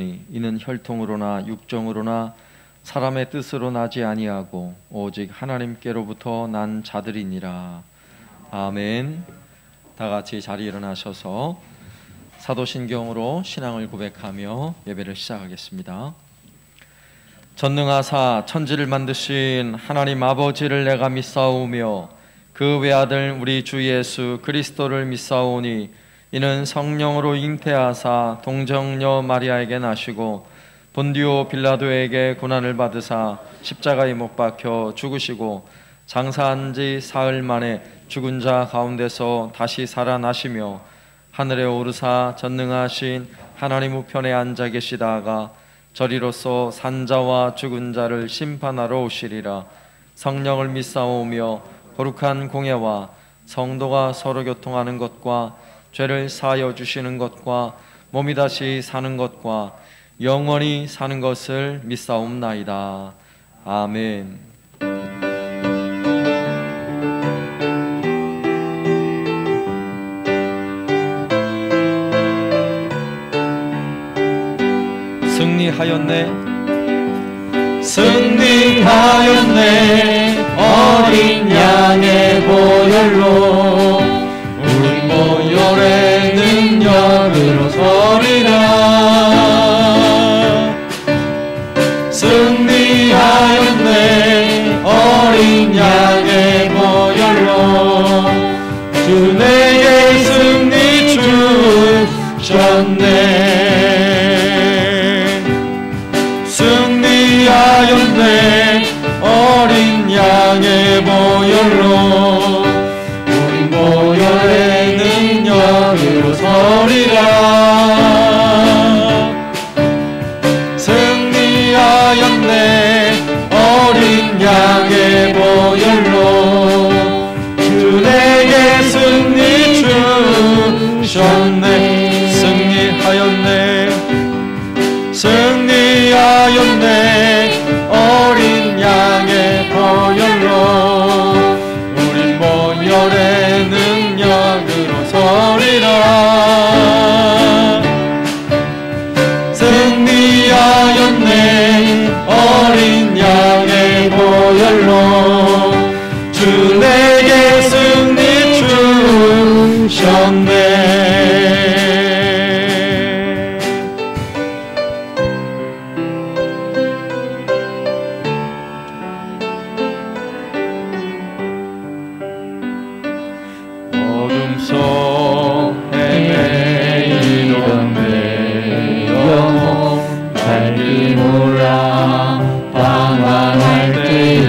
이는 혈통으로나 육정으로나 사람의 뜻으로 나지 아니하고 오직 하나님께로부터 난 자들이니라. 아멘. 다 같이 자리에 일어나셔서 사도신경으로 신앙을 고백하며 예배를 시작하겠습니다. 전능하사 천지를 만드신 하나님 아버지를 내가 믿사오며 그 외아들 우리 주 예수 그리스도를 믿사오니 이는 성령으로 잉태하사 동정녀 마리아에게 나시고 본디오 빌라도에게 고난을 받으사 십자가에 못 박혀 죽으시고 장사한 지 사흘 만에 죽은 자 가운데서 다시 살아나시며 하늘에 오르사 전능하신 하나님 우편에 앉아 계시다가 저리로서 산자와 죽은 자를 심판하러 오시리라. 성령을 믿사오며 거룩한 공예와 성도가 서로 교통하는 것과 죄를 사하여 주시는 것과 몸이 다시 사는 것과 영원히 사는 것을 믿사옵나이다. 아멘. 승리하였네, 승리하였네. 어린 양의 보혈로 우리 보혈의 능력으로 서리라. 승리하였네. 어린 양의 보혈로 주 내게 승리 주셨네. 승리하였네. 어린 양의 보혈로 우리 보혈의 능력으로 서리라. 승리하였네. 어린 양의 보혈로 주 내게 승리 주셨네. 승리하였네. 승리하였네. 어린 양의 보혈로 우리 보혈의 능력으로 서리라. 승리하였네. 어린 양의 보혈로 주 내게 승리 주셨네. 어둠 속에 매이던 내 영혼 밝기 몰라 방황할 때에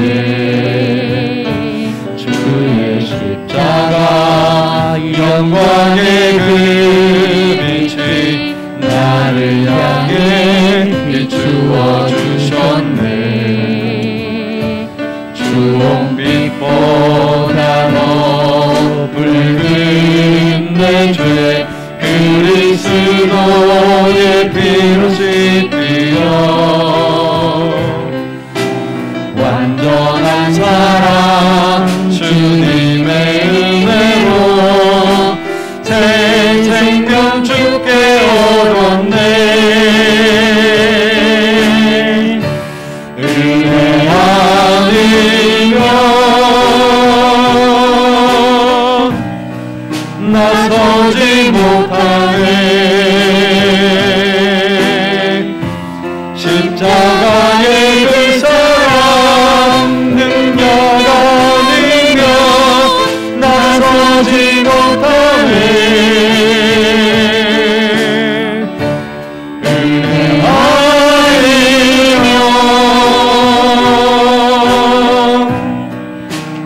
주의 십자가 영광의 그 빛이 나를 향해 비추어 주셨네. 주홍빛보다 붉은 내 죄 그리스도의 피로 씻기어 완전한 사랑 주님의 은혜로 새 생명 주께 얻었네. 은혜 아니면 나서지 못하네. 십자가의 그 사랑 능력 아니면 나서지 못하네. 은혜 아니면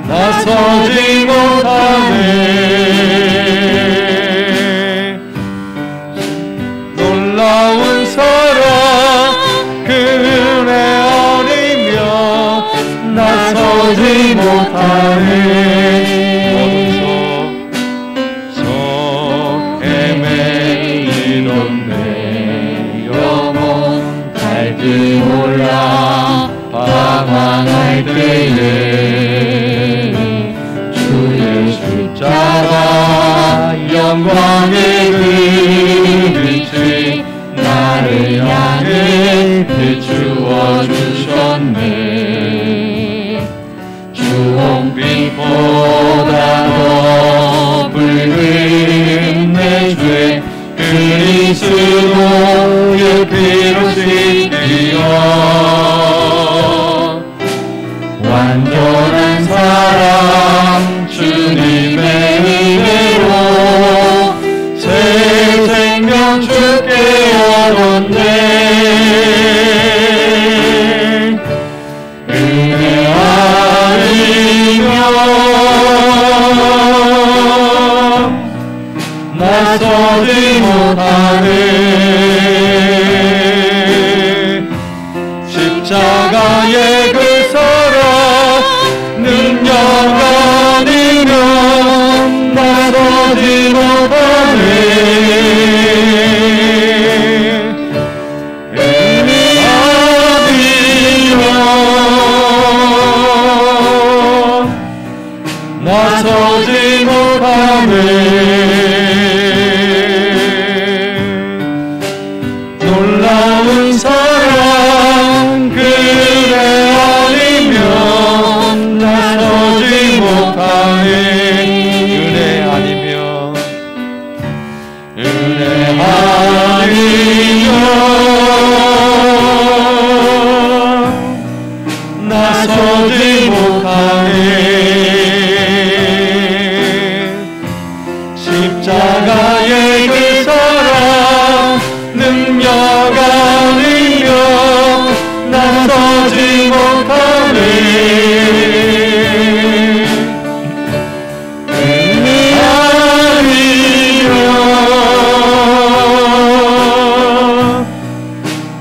나서지 못하네. 놀라운 사랑 그 은혜 아니면 나서지 못하네. 어둠 속 헤매이던 내 영혼 갈지 몰라 방황할 때에 주의 십자가 영광의 그 빛이 나를 향해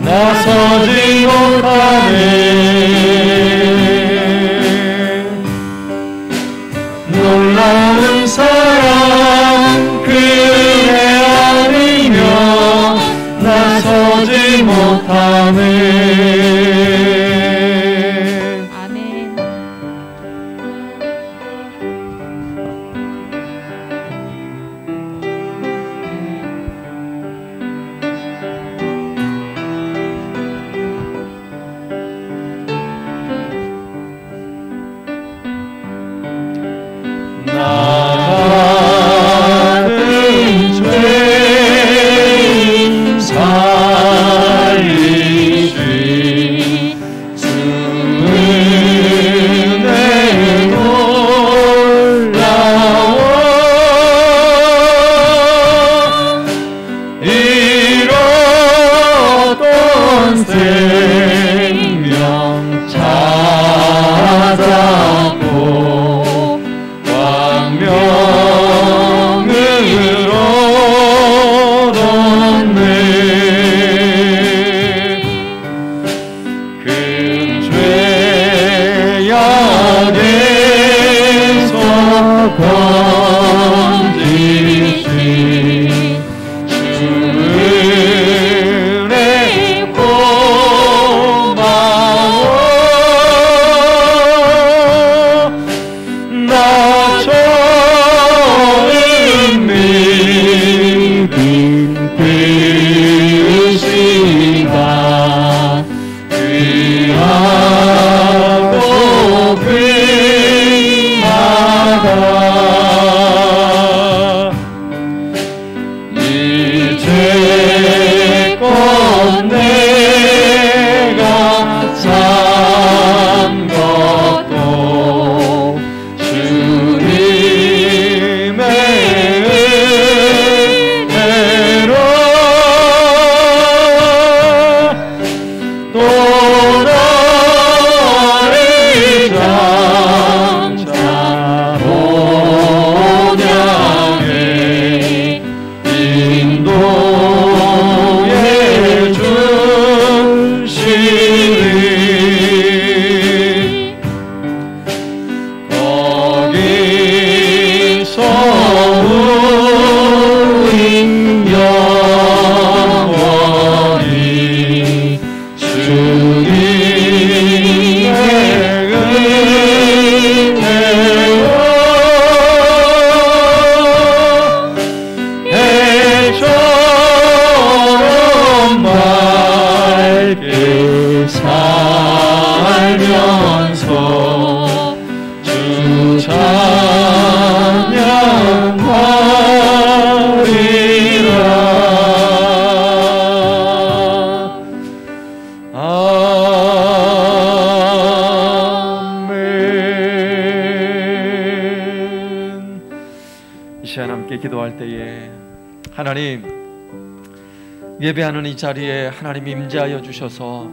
나서지 못하네. 놀라운 사랑 그의 아니며 나서지 못하네. 아멘. 나는 죄인 살리시 주 은혜 놀라워 잃었던 생명 찾았고 광명을 얻었네. 큰 죄악에서 건지신 주 은혜 고마워. 나 처음 믿은 그 시간 귀하고 귀하다. 이제껏 내가 산 것도 주님의 은혜로 또 너를 장차 본향에 인도해 주시리. 거기서 우리 영원히 주님의 은혜로 해처럼 밝게 살면서 주 찬양하리라. 아멘. 이 시간 함께 기도할 때에 하나님, 예배하는 이 자리에 하나님 임재하여 주셔서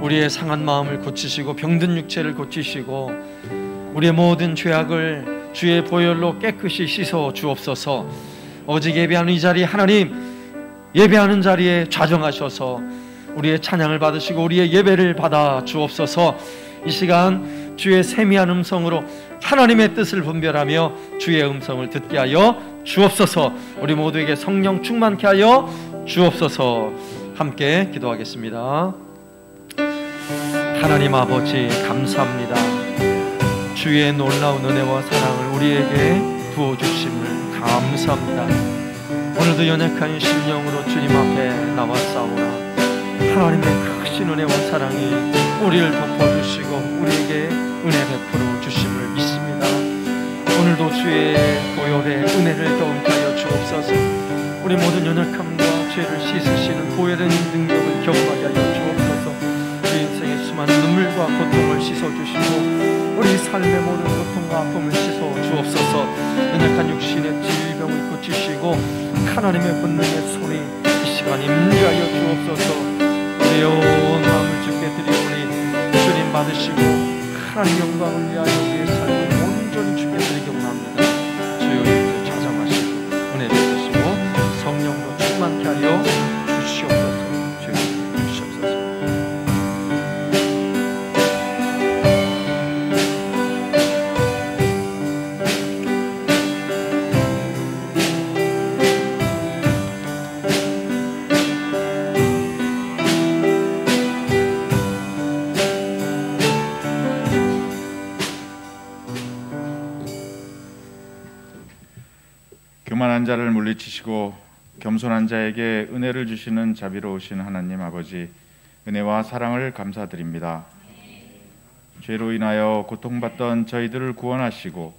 우리의 상한 마음을 고치시고 병든 육체를 고치시고 우리의 모든 죄악을 주의 보혈로 깨끗이 씻어 주옵소서. 오직 예배하는 이 자리에 하나님, 예배하는 자리에 좌정하셔서 우리의 찬양을 받으시고 우리의 예배를 받아 주옵소서. 이 시간 주의 세미한 음성으로 하나님의 뜻을 분별하며 주의 음성을 듣게 하여 주옵소서. 우리 모두에게 성령 충만케 하여 주옵소서. 함께 기도하겠습니다. 하나님 아버지, 감사합니다. 주의 놀라운 은혜와 사랑을 우리에게 부어주심을 감사합니다. 오늘도 연약한 심령으로 주님 앞에 나왔사오나 하나님의 크신 은혜와 사랑이 우리를 덮어주시고 우리에게 은혜 베풀어 주심을 믿습니다. 오늘도 주의 보혈의 은혜를 더욱하게 하여 주옵소서. 우리 모든 연약함과 죄를 씻으시는 보혈의 능력을 경험하게 하여 주옵소서. 우리 인생의 수많은 눈물과 고통을 씻어주시고 우리 삶의 모든 고통과 아픔을 씻어 주옵소서. 연약한 육신의 질병을 고치시고 하나님의 본능의 손이 이 시간 임재하여 주옵소서. 우리의 온 마음을 주께 드리오니 하나님 영광을 위하여 우리의 삶을 온전히 주께 드리기 원합니다. 주여 이제 찾아가시고 은혜 주시고 성령으로 충만케 하여 주시옵소서. 주여 주시옵소서. 교만한 자를 물리치시고 겸손한 자에게 은혜를 주시는 자비로우신 하나님 아버지, 은혜와 사랑을 감사드립니다. 죄로 인하여 고통받던 저희들을 구원하시고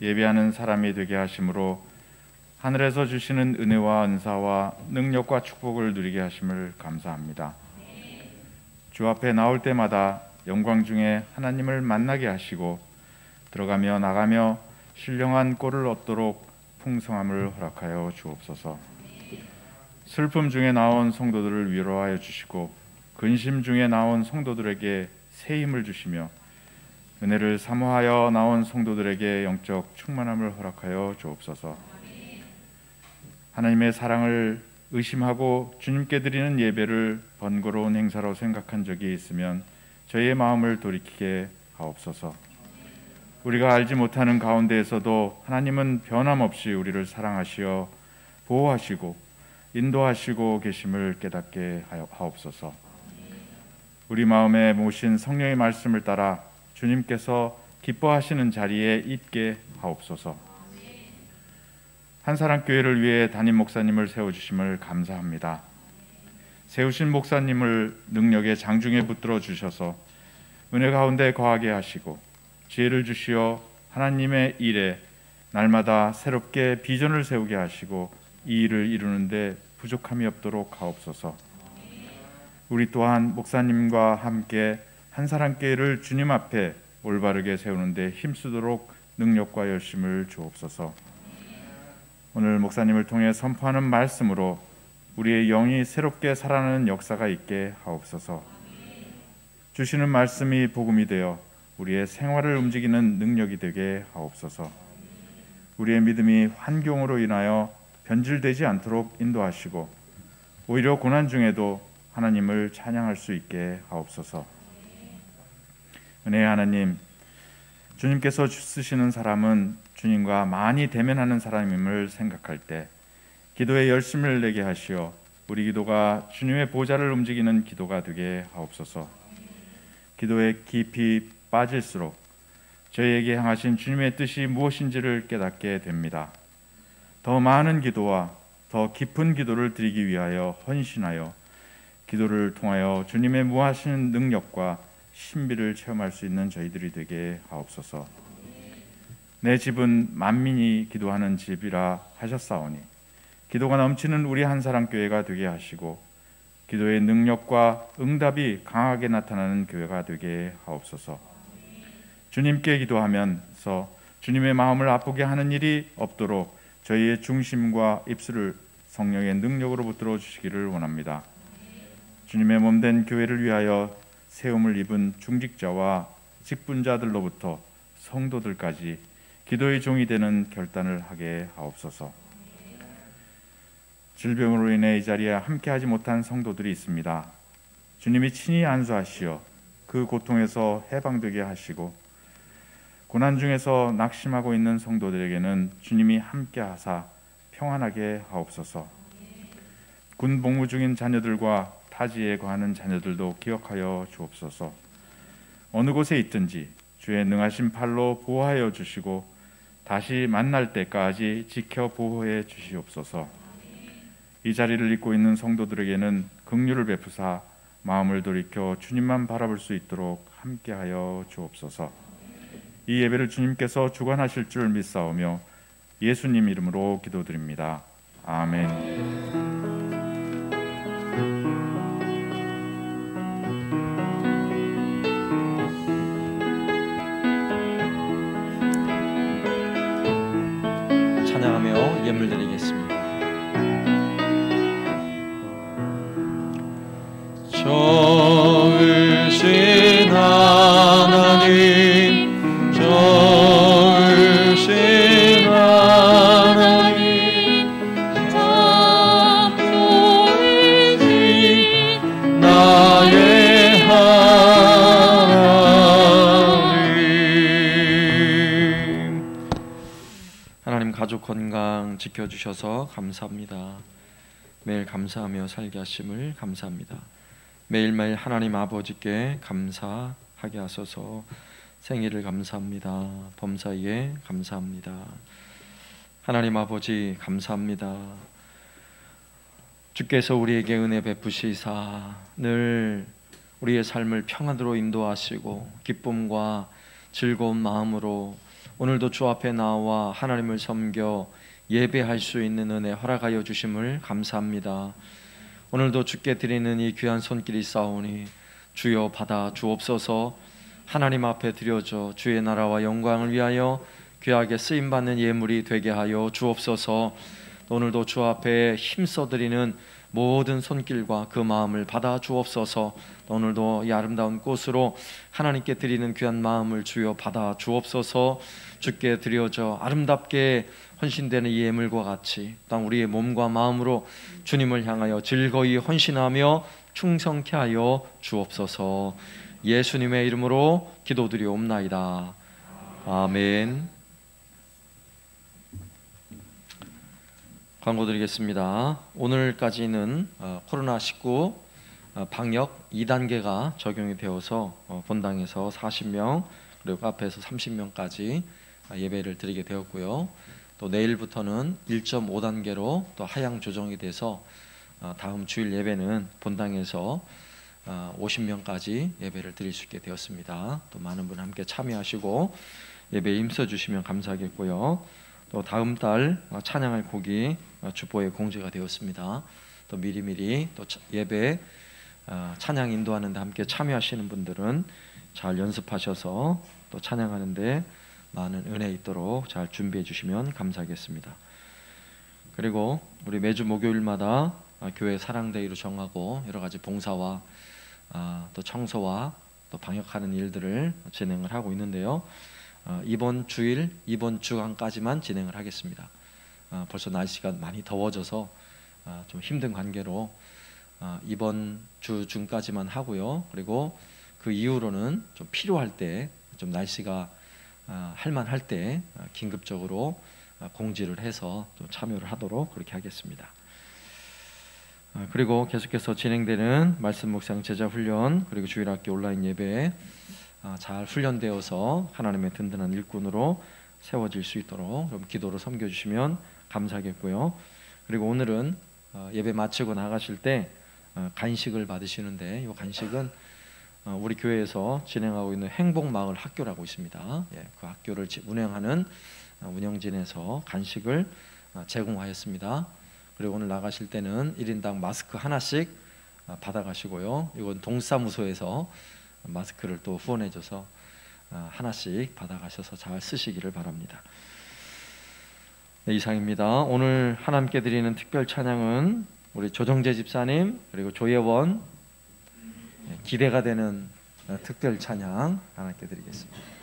예배하는 사람이 되게 하심으로 하늘에서 주시는 은혜와 은사와 능력과 축복을 누리게 하심을 감사합니다. 주 앞에 나올 때마다 영광 중에 하나님을 만나게 하시고 들어가며 나가며 신령한 꼴을 얻도록 풍성함을 허락하여 주옵소서. 슬픔 중에 나온 성도들을 위로하여 주시고 근심 중에 나온 성도들에게 새 힘을 주시며 은혜를 사모하여 나온 성도들에게 영적 충만함을 허락하여 주옵소서. 하나님의 사랑을 의심하고 주님께 드리는 예배를 번거로운 행사로 생각한 적이 있으면 저희의 마음을 돌이키게 하옵소서. 우리가 알지 못하는 가운데에서도 하나님은 변함없이 우리를 사랑하시어 보호하시고 인도하시고 계심을 깨닫게 하옵소서. 우리 마음에 모신 성령의 말씀을 따라 주님께서 기뻐하시는 자리에 있게 하옵소서. 한사랑교회를 위해 담임 목사님을 세워주심을 감사합니다. 세우신 목사님을 능력의 장중에 붙들어 주셔서 은혜 가운데 거하게 하시고 지혜를 주시어 하나님의 일에 날마다 새롭게 비전을 세우게 하시고 이 일을 이루는데 부족함이 없도록 하옵소서. 우리 또한 목사님과 함께 한사랑교회를 주님 앞에 올바르게 세우는데 힘쓰도록 능력과 열심을 주옵소서. 오늘 목사님을 통해 선포하는 말씀으로 우리의 영이 새롭게 살아나는 역사가 있게 하옵소서. 주시는 말씀이 복음이 되어 우리의 생활을 움직이는 능력이 되게 하옵소서. 우리의 믿음이 환경으로 인하여 변질되지 않도록 인도하시고 오히려 고난 중에도 하나님을 찬양할 수 있게 하옵소서. 은혜의 하나님, 주님께서 쓰시는 사람은 주님과 많이 대면하는 사람임을 생각할 때 기도에 열심을 내게 하시어 우리 기도가 주님의 보좌를 움직이는 기도가 되게 하옵소서. 기도에 깊이 빠질수록 저희에게 향하신 주님의 뜻이 무엇인지를 깨닫게 됩니다. 더 많은 기도와 더 깊은 기도를 드리기 위하여 헌신하여 기도를 통하여 주님의 무하신 능력과 신비를 체험할 수 있는 저희들이 되게 하옵소서. 내 집은 만민이 기도하는 집이라 하셨사오니 기도가 넘치는 우리 한사랑교회가 되게 하시고 기도의 능력과 응답이 강하게 나타나는 교회가 되게 하옵소서. 주님께 기도하면서 주님의 마음을 아프게 하는 일이 없도록 저희의 중심과 입술을 성령의 능력으로 붙들어 주시기를 원합니다. 주님의 몸된 교회를 위하여 세움을 입은 중직자와 직분자들로부터 성도들까지 기도의 종이 되는 결단을 하게 하옵소서. 질병으로 인해 이 자리에 함께하지 못한 성도들이 있습니다. 주님이 친히 안수하시어 그 고통에서 해방되게 하시고 고난 중에서 낙심하고 있는 성도들에게는 주님이 함께하사 평안하게 하옵소서. 군 복무 중인 자녀들과 타지에 거하는 자녀들도 기억하여 주옵소서. 어느 곳에 있든지 주의 능하신 팔로 보호하여 주시고 다시 만날 때까지 지켜 보호해 주시옵소서. 이 자리를 잇고 있는 성도들에게는 긍휼을 베푸사 마음을 돌이켜 주님만 바라볼 수 있도록 함께하여 주옵소서. 이 예배를 주님께서 주관하실 줄 믿사오며 예수님 이름으로 기도드립니다. 아멘. 찬양하며 예물 드리겠습니다. 좋으신 하나님 건강 지켜주셔서 감사합니다. 매일 감사하며 살게 하심을 감사합니다. 매일매일 하나님 아버지께 감사하게 하소서. 생일을 감사합니다. 범사에 감사합니다. 하나님 아버지 감사합니다. 주께서 우리에게 은혜 베푸시사 늘 우리의 삶을 평안으로 인도하시고 기쁨과 즐거운 마음으로 오늘도 주 앞에 나와 하나님을 섬겨 예배할 수 있는 은혜 허락하여 주심을 감사합니다. 오늘도 주께 드리는 이 귀한 손길이 싸우니 주여 받아 주옵소서. 하나님 앞에 드려져 주의 나라와 영광을 위하여 귀하게 쓰임받는 예물이 되게 하여 주옵소서. 오늘도 주 앞에 힘써드리는 모든 손길과 그 마음을 받아 주옵소서. 오늘도 이 아름다운 꽃으로 하나님께 드리는 귀한 마음을 주여 받아 주옵소서. 주께 드려져 아름답게 헌신되는 이 예물과 같이 땅 우리의 몸과 마음으로 주님을 향하여 즐거이 헌신하며 충성케 하여 주옵소서. 예수님의 이름으로 기도드리옵나이다. 아멘. 광고 드리겠습니다. 오늘까지는 코로나19 방역 2단계가 적용이 되어서 본당에서 40명 그리고 카페에서 30명까지 예배를 드리게 되었고요. 또 내일부터는 1.5단계로 또 하향 조정이 돼서 다음 주일 예배는 본당에서 50명까지 예배를 드릴 수 있게 되었습니다. 또 많은 분 함께 참여하시고 예배에 힘써주시면 감사하겠고요. 또 다음 달 찬양할 곡이 주보에 공지가 되었습니다. 또 미리미리 또 예배 찬양 인도하는데 함께 참여하시는 분들은 잘 연습하셔서 또 찬양하는데 많은 은혜 있도록 잘 준비해 주시면 감사하겠습니다. 그리고 우리 매주 목요일마다 교회 사랑데이로 정하고 여러 가지 봉사와 또 청소와 또 방역하는 일들을 진행을 하고 있는데요. 이번 주일, 이번 주간까지만 진행을 하겠습니다. 벌써 날씨가 많이 더워져서 좀 힘든 관계로 이번 주 중까지만 하고요. 그리고 그 이후로는 좀 필요할 때, 좀 날씨가 할만할 때 긴급적으로 공지를 해서 좀 참여를 하도록 그렇게 하겠습니다. 그리고 계속해서 진행되는 말씀 묵상 제자 훈련 그리고 주일학교 온라인 예배 잘 훈련되어서 하나님의 든든한 일꾼으로 세워질 수 있도록 좀 기도로 섬겨주시면 감사하겠고요. 그리고 오늘은 예배 마치고 나가실 때 간식을 받으시는데 이 간식은 우리 교회에서 진행하고 있는 행복마을 학교라고 있습니다. 그 학교를 운영하는 운영진에서 간식을 제공하였습니다. 그리고 오늘 나가실 때는 1인당 마스크 하나씩 받아가시고요. 이건 동사무소에서 마스크를 또 후원해줘서 하나씩 받아가셔서 잘 쓰시기를 바랍니다. 네, 이상입니다. 오늘 하나님께 드리는 특별 찬양은 우리 조정재 집사님 그리고 조예원 기대가 되는 특별 찬양 하나님께 드리겠습니다.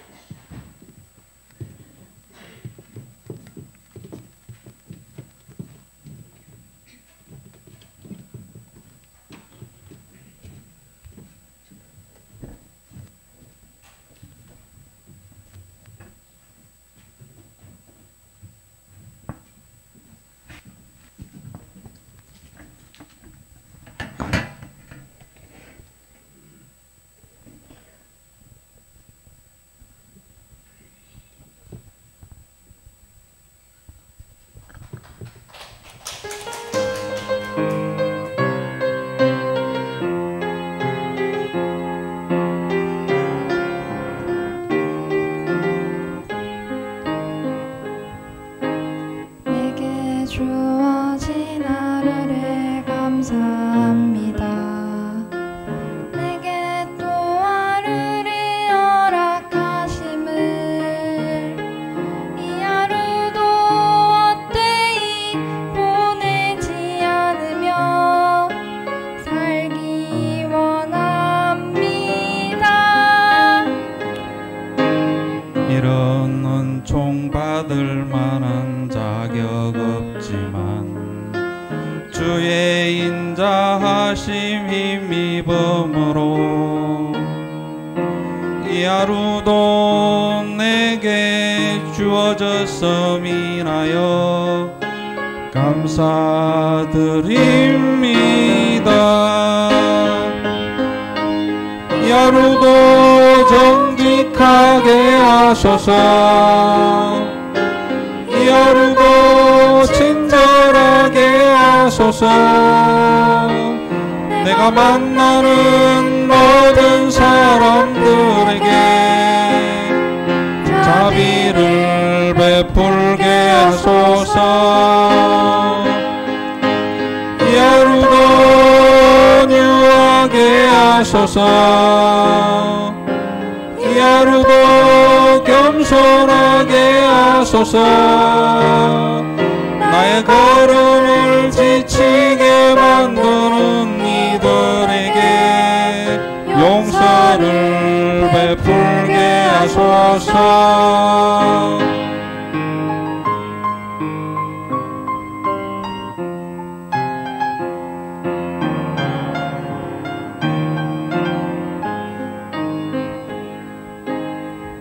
이 하루도 내게 주어졌음이나여 감사드립니다. 이 하루도 정직하게 하소서. 이 하루도 친절하게 하소서. 내가 만나는 모든 사람들에게 자비를 베풀게 하소서. 이 하루도 유하게 하소서. 이 하루도 겸손하게 하소서. 나의 걸음을 지치게 만드는 이들에게 용서를 베풀게 하소서.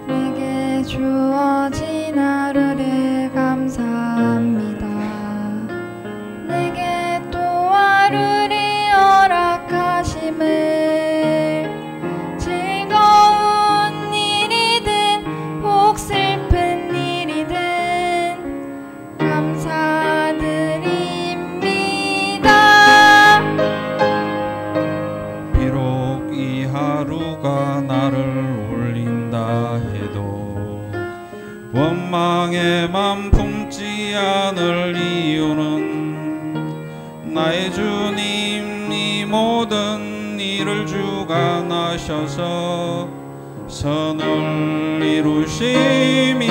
내게 주어진 하루를 감사합니다. 내게 또 하루를 허락하심을 즐거운 일이든 혹 슬픈 일이든 감사드립니다. 비록 이 하루가 나를 올린다 해도 원망의 맘 품지 않을 이유는 나의 주님 이 모든 일을 주관하셔서 선을 이루심이라.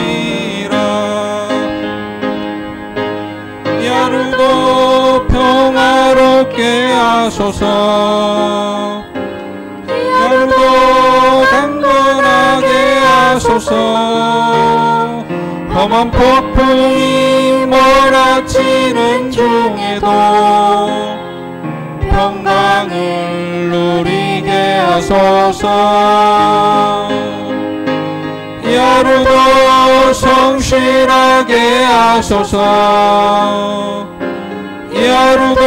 이 하루도 평화롭게 하소서. 이 하루도 강건하게 하소서. 험한 폭풍이 몰아치는 중에도 평강을 누리게 하소서. 이 하루도 성실하게 하소서. 이 하루도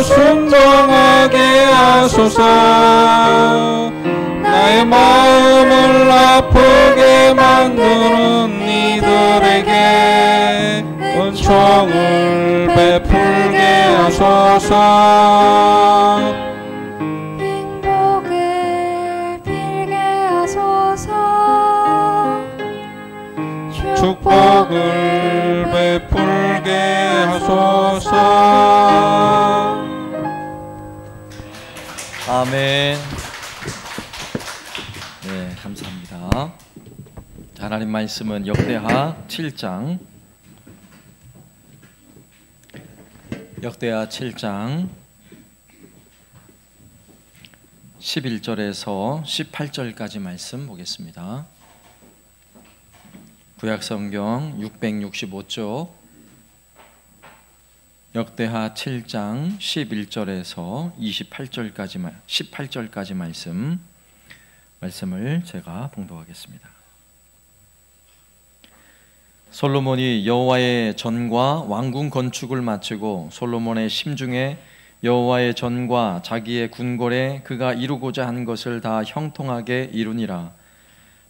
순종하게 하소서. 나의 마음을 아프게 만드는 이들에게 은총을 베풀게 하소서. 행복을 빌게 하소서. 축복을 베풀게 하소서. 아멘. 네, 감사합니다. 하나님 말씀은 역대하 7장 11절에서 18절까지 말씀 보겠습니다. 구약성경 665쪽 역대하 7장 11절에서 18절까지 말씀을 제가 봉독하겠습니다. 솔로몬이 여호와의 전과 왕궁 건축을 마치고 솔로몬의 심중에 여호와의 전과 자기의 궁궐에 그가 이루고자 한 것을 다 형통하게 이루니라.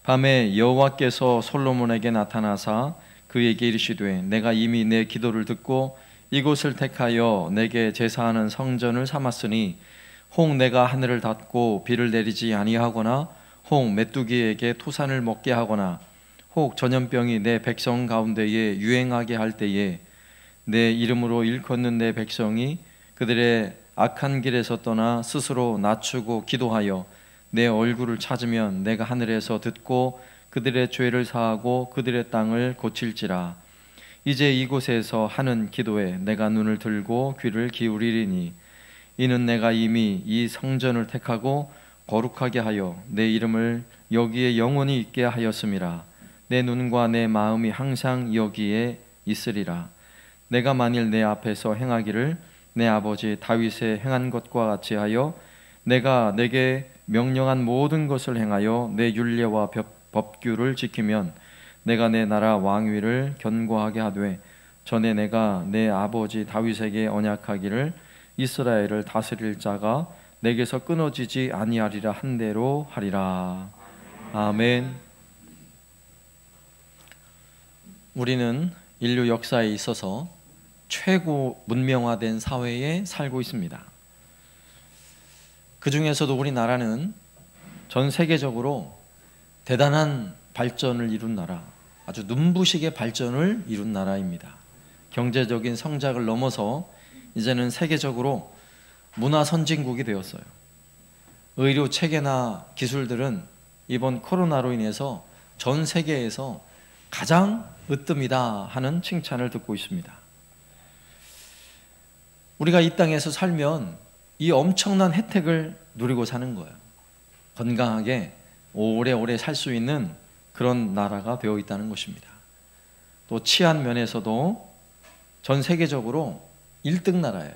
밤에 여호와께서 솔로몬에게 나타나사 그에게 이르시되 내가 이미 내 기도를 듣고 이곳을 택하여 내게 제사하는 성전을 삼았으니 혹 내가 하늘을 닫고 비를 내리지 아니하거나 혹 메뚜기에게 토산을 먹게 하거나 혹 전염병이 내 백성 가운데에 유행하게 할 때에 내 이름으로 일컫는 내 백성이 그들의 악한 길에서 떠나 스스로 낮추고 기도하여 내 얼굴을 찾으면 내가 하늘에서 듣고 그들의 죄를 사하고 그들의 땅을 고칠지라. 이제 이곳에서 하는 기도에 내가 눈을 들고 귀를 기울이리니 이는 내가 이미 이 성전을 택하고 거룩하게 하여 내 이름을 여기에 영원히 있게 하였음이라. 내 눈과 내 마음이 항상 여기에 있으리라. 내가 만일 내 앞에서 행하기를 내 아버지 다윗의 행한 것과 같이 하여 내가 내게 명령한 모든 것을 행하여 내 율례와 법규를 지키면 내가 내 나라 왕위를 견고하게 하되 전에 내가 내 아버지 다윗에게 언약하기를 이스라엘을 다스릴 자가 내게서 끊어지지 아니하리라 한 대로 하리라. 아멘. 우리는 인류 역사에 있어서 최고 문명화된 사회에 살고 있습니다. 그 중에서도 우리나라는 전 세계적으로 대단한 발전을 이룬 나라, 아주 눈부시게 발전을 이룬 나라입니다. 경제적인 성장을 넘어서 이제는 세계적으로 문화 선진국이 되었어요. 의료 체계나 기술들은 이번 코로나로 인해서 전 세계에서 가장 으뜸이다 하는 칭찬을 듣고 있습니다. 우리가 이 땅에서 살면 이 엄청난 혜택을 누리고 사는 거예요. 건강하게 오래오래 살 수 있는 그런 나라가 되어 있다는 것입니다. 또 치안 면에서도 전 세계적으로 1등 나라예요.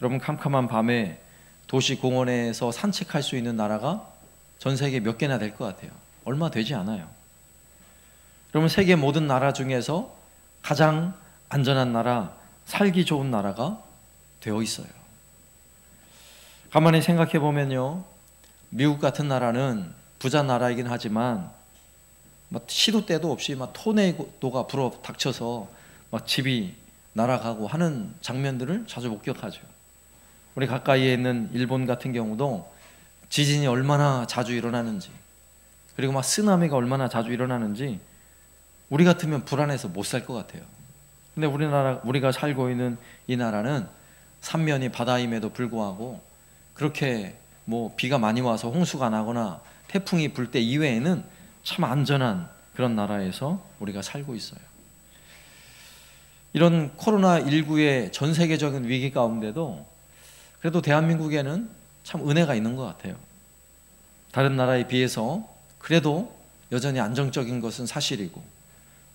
여러분, 캄캄한 밤에 도시 공원에서 산책할 수 있는 나라가 전 세계 몇 개나 될 것 같아요? 얼마 되지 않아요. 그러면 세계 모든 나라 중에서 가장 안전한 나라, 살기 좋은 나라가 되어 있어요. 가만히 생각해 보면요, 미국 같은 나라는 부자 나라이긴 하지만 막 시도 때도 없이 막 토네이도가 불어 닥쳐서 막 집이 날아가고 하는 장면들을 자주 목격하죠. 우리 가까이에 있는 일본 같은 경우도 지진이 얼마나 자주 일어나는지, 그리고 막 쓰나미가 얼마나 자주 일어나는지 우리 같으면 불안해서 못 살 것 같아요. 근데 우리가 살고 있는 이 나라는 삼면이 바다임에도 불구하고 그렇게 뭐 비가 많이 와서 홍수가 나거나 태풍이 불 때 이외에는 참 안전한 그런 나라에서 우리가 살고 있어요. 이런 코로나19의 전 세계적인 위기 가운데도 그래도 대한민국에는 참 은혜가 있는 것 같아요. 다른 나라에 비해서 그래도 여전히 안정적인 것은 사실이고,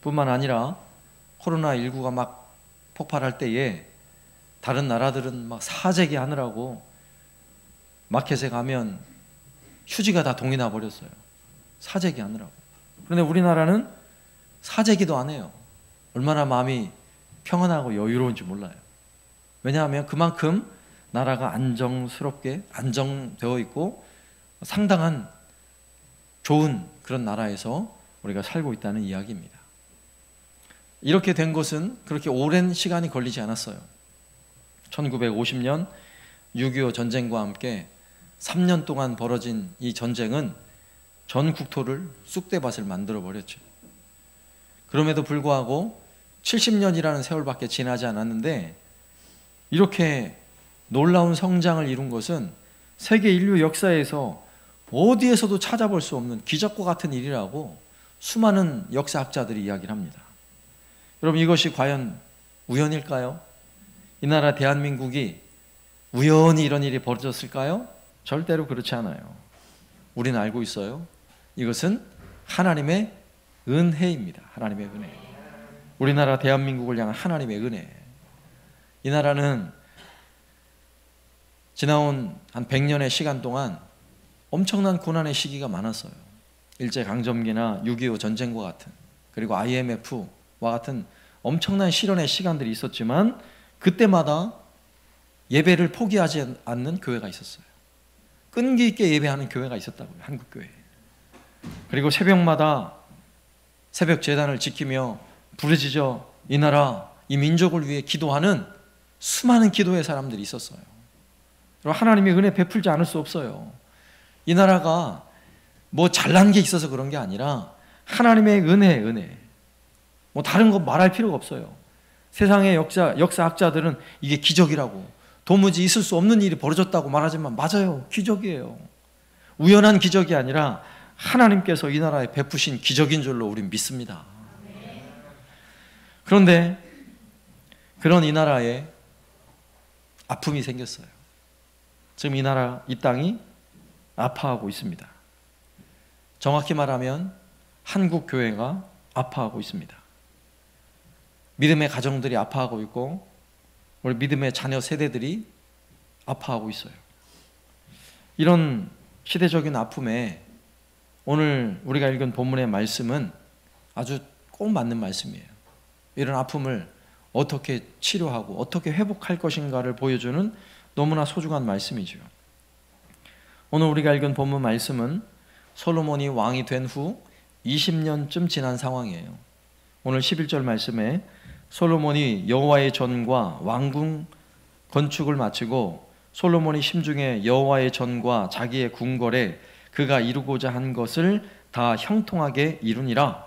뿐만 아니라 코로나19가 막 폭발할 때에 다른 나라들은 막 사재기 하느라고 마켓에 가면 휴지가 다 동이 나 버렸어요. 사재기 하느라고. 그런데 우리나라는 사재기도 안 해요. 얼마나 마음이 평안하고 여유로운지 몰라요. 왜냐하면 그만큼 나라가 안정스럽게 안정되어 있고 상당한 좋은 그런 나라에서 우리가 살고 있다는 이야기입니다. 이렇게 된 것은 그렇게 오랜 시간이 걸리지 않았어요. 1950년 6.25 전쟁과 함께 3년 동안 벌어진 이 전쟁은 전 국토를 쑥대밭을 만들어 버렸죠. 그럼에도 불구하고 70년이라는 세월밖에 지나지 않았는데 이렇게 놀라운 성장을 이룬 것은 세계 인류 역사에서 어디에서도 찾아볼 수 없는 기적과 같은 일이라고 수많은 역사학자들이 이야기를 합니다. 여러분, 이것이 과연 우연일까요? 이 나라 대한민국이 우연히 이런 일이 벌어졌을까요? 절대로 그렇지 않아요. 우리는 알고 있어요. 이것은 하나님의 은혜입니다. 하나님의 은혜. 우리나라 대한민국을 향한 하나님의 은혜. 이 나라는 지나온 한 100년의 시간 동안 엄청난 고난의 시기가 많았어요. 일제강점기나 6.25 전쟁과 같은, 그리고 IMF와 같은 엄청난 시련의 시간들이 있었지만 그때마다 예배를 포기하지 않는 교회가 있었어요. 끈기 있게 예배하는 교회가 있었다고요. 한국교회. 그리고 새벽마다 새벽 제단을 지키며 부르짖어 이 나라, 이 민족을 위해 기도하는 수많은 기도의 사람들이 있었어요. 하나님의 은혜 베풀지 않을 수 없어요. 이 나라가 뭐 잘난 게 있어서 그런 게 아니라 하나님의 은혜. 뭐 다른 거 말할 필요가 없어요. 세상의 역사학자들은 이게 기적이라고, 도무지 있을 수 없는 일이 벌어졌다고 말하지만 맞아요. 기적이에요. 우연한 기적이 아니라 하나님께서 이 나라에 베푸신 기적인 줄로 우린 믿습니다. 그런데 그런 이 나라에 아픔이 생겼어요. 지금 이 땅이 아파하고 있습니다. 정확히 말하면 한국 교회가 아파하고 있습니다. 믿음의 가정들이 아파하고 있고 우리 믿음의 자녀 세대들이 아파하고 있어요. 이런 시대적인 아픔에 오늘 우리가 읽은 본문의 말씀은 아주 꼭 맞는 말씀이에요. 이런 아픔을 어떻게 치료하고 어떻게 회복할 것인가를 보여주는 너무나 소중한 말씀이죠. 오늘 우리가 읽은 본문 말씀은 솔로몬이 왕이 된 후 20년쯤 지난 상황이에요. 오늘 11절 말씀에 솔로몬이 여호와의 전과 왕궁 건축을 마치고 솔로몬이 심중에 여호와의 전과 자기의 궁궐에 그가 이루고자 한 것을 다 형통하게 이루니라.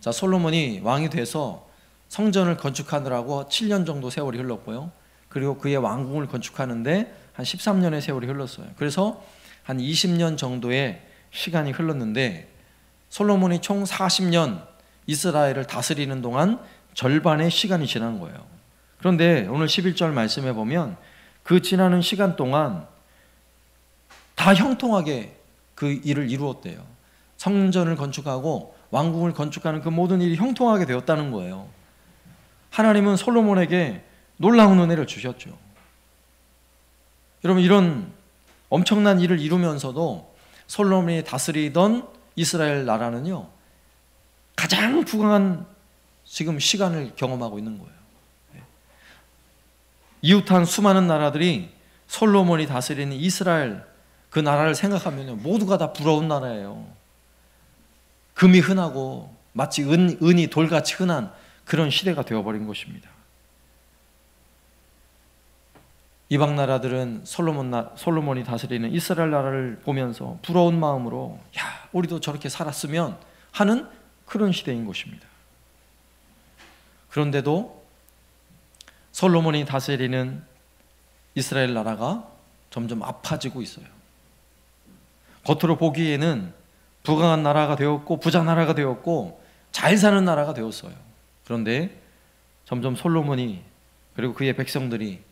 자, 솔로몬이 왕이 돼서 성전을 건축하느라고 7년 정도 세월이 흘렀고요. 그리고 그의 왕궁을 건축하는데 한 13년의 세월이 흘렀어요. 그래서 한 20년 정도의 시간이 흘렀는데 솔로몬이 총 40년 이스라엘을 다스리는 동안 절반의 시간이 지난 거예요. 그런데 오늘 11절 말씀에 보면 그 지나는 시간 동안 다 형통하게 그 일을 이루었대요. 성전을 건축하고 왕궁을 건축하는 그 모든 일이 형통하게 되었다는 거예요. 하나님은 솔로몬에게 놀라운 은혜를 주셨죠. 여러분, 이런 엄청난 일을 이루면서도 솔로몬이 다스리던 이스라엘 나라는요, 가장 부강한 지금 시간을 경험하고 있는 거예요. 이웃한 수많은 나라들이 솔로몬이 다스리는 이스라엘 그 나라를 생각하면 모두가 다 부러운 나라예요. 금이 흔하고 마치 은이 돌같이 흔한 그런 시대가 되어버린 것입니다. 이방 나라들은 솔로몬이 다스리는 이스라엘 나라를 보면서 부러운 마음으로 야, 우리도 저렇게 살았으면 하는 그런 시대인 것입니다. 그런데도 솔로몬이 다스리는 이스라엘 나라가 점점 아파지고 있어요. 겉으로 보기에는 부강한 나라가 되었고 부자 나라가 되었고 잘 사는 나라가 되었어요. 그런데 점점 솔로몬이 그리고 그의 백성들이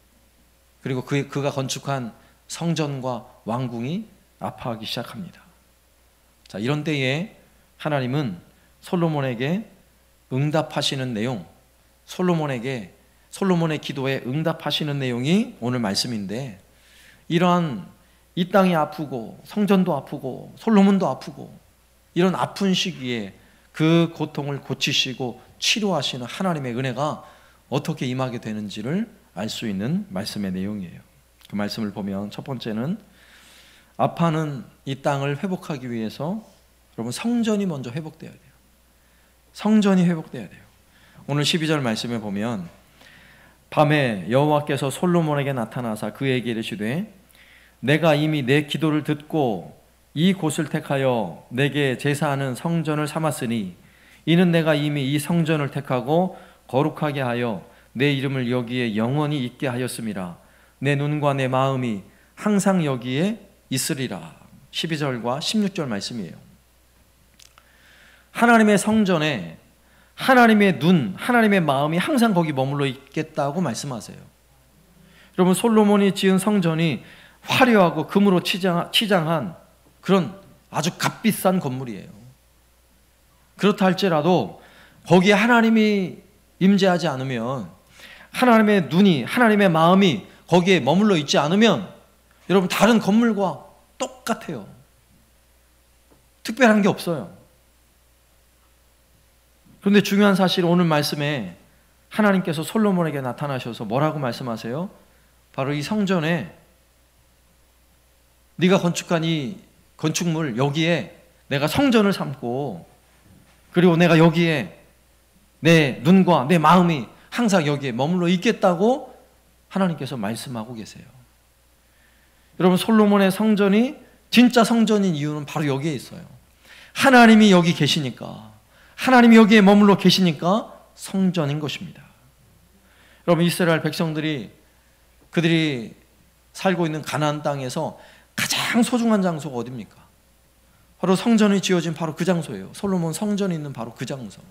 그리고 그가 건축한 성전과 왕궁이 아파하기 시작합니다. 자, 이런 때에 하나님은 솔로몬에게 응답하시는 내용, 솔로몬의 기도에 응답하시는 내용이 오늘 말씀인데, 이러한 이 땅이 아프고 성전도 아프고 솔로몬도 아프고 이런 아픈 시기에 그 고통을 고치시고 치료하시는 하나님의 은혜가 어떻게 임하게 되는지를 알 수 있는 말씀의 내용이에요. 그 말씀을 보면 첫 번째는 아파하는 이 땅을 회복하기 위해서 여러분 성전이 먼저 회복돼야 돼요. 성전이 회복돼야 돼요. 오늘 12절 말씀에 보면 밤에 여호와께서 솔로몬에게 나타나사 그에게 이르시되 내가 이미 내 기도를 듣고 이 곳을 택하여 내게 제사하는 성전을 삼았으니 이는 내가 이미 이 성전을 택하고 거룩하게 하여 내 이름을 여기에 영원히 있게 하였음이라. 내 눈과 내 마음이 항상 여기에 있으리라. 12절과 16절 말씀이에요. 하나님의 성전에 하나님의 눈, 하나님의 마음이 항상 거기 머물러 있겠다고 말씀하세요. 여러분, 솔로몬이 지은 성전이 화려하고 금으로 치장한 그런 아주 값비싼 건물이에요. 그렇다 할지라도 거기에 하나님이 임재하지 않으면, 하나님의 눈이, 하나님의 마음이 거기에 머물러 있지 않으면 여러분 다른 건물과 똑같아요. 특별한 게 없어요. 그런데 중요한 사실, 오늘 말씀에 하나님께서 솔로몬에게 나타나셔서 뭐라고 말씀하세요? 바로 이 성전에 네가 건축한 이 건축물, 여기에 내가 성전을 삼고, 그리고 내가 여기에 내 눈과 내 마음이 항상 여기에 머물러 있겠다고 하나님께서 말씀하고 계세요. 여러분, 솔로몬의 성전이 진짜 성전인 이유는 바로 여기에 있어요. 하나님이 여기 계시니까, 하나님이 여기에 머물러 계시니까 성전인 것입니다. 여러분, 이스라엘 백성들이 그들이 살고 있는 가나안 땅에서 가장 소중한 장소가 어디입니까? 바로 성전이 지어진 바로 그 장소예요. 솔로몬 성전이 있는 바로 그 장소.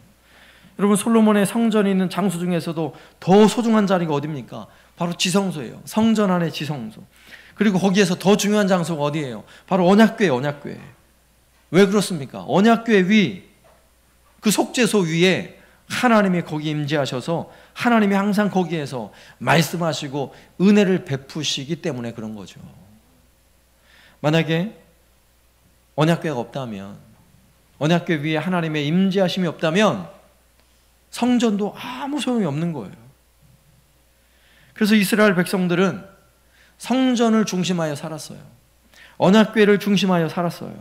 여러분, 솔로몬의 성전이 있는 장소 중에서도 더 소중한 자리가 어디입니까? 바로 지성소예요. 성전 안의 지성소. 그리고 거기에서 더 중요한 장소가 어디예요? 바로 언약궤예요. 언약궤. 왜 그렇습니까? 언약궤 위, 그 속죄소 위에 하나님이 거기 임재하셔서 하나님이 항상 거기에서 말씀하시고 은혜를 베푸시기 때문에 그런 거죠. 만약에 언약궤가 없다면 언약궤 위에 하나님의 임재하심이 없다면 성전도 아무 소용이 없는 거예요. 그래서 이스라엘 백성들은 성전을 중심하여 살았어요. 언약궤를 중심하여 살았어요.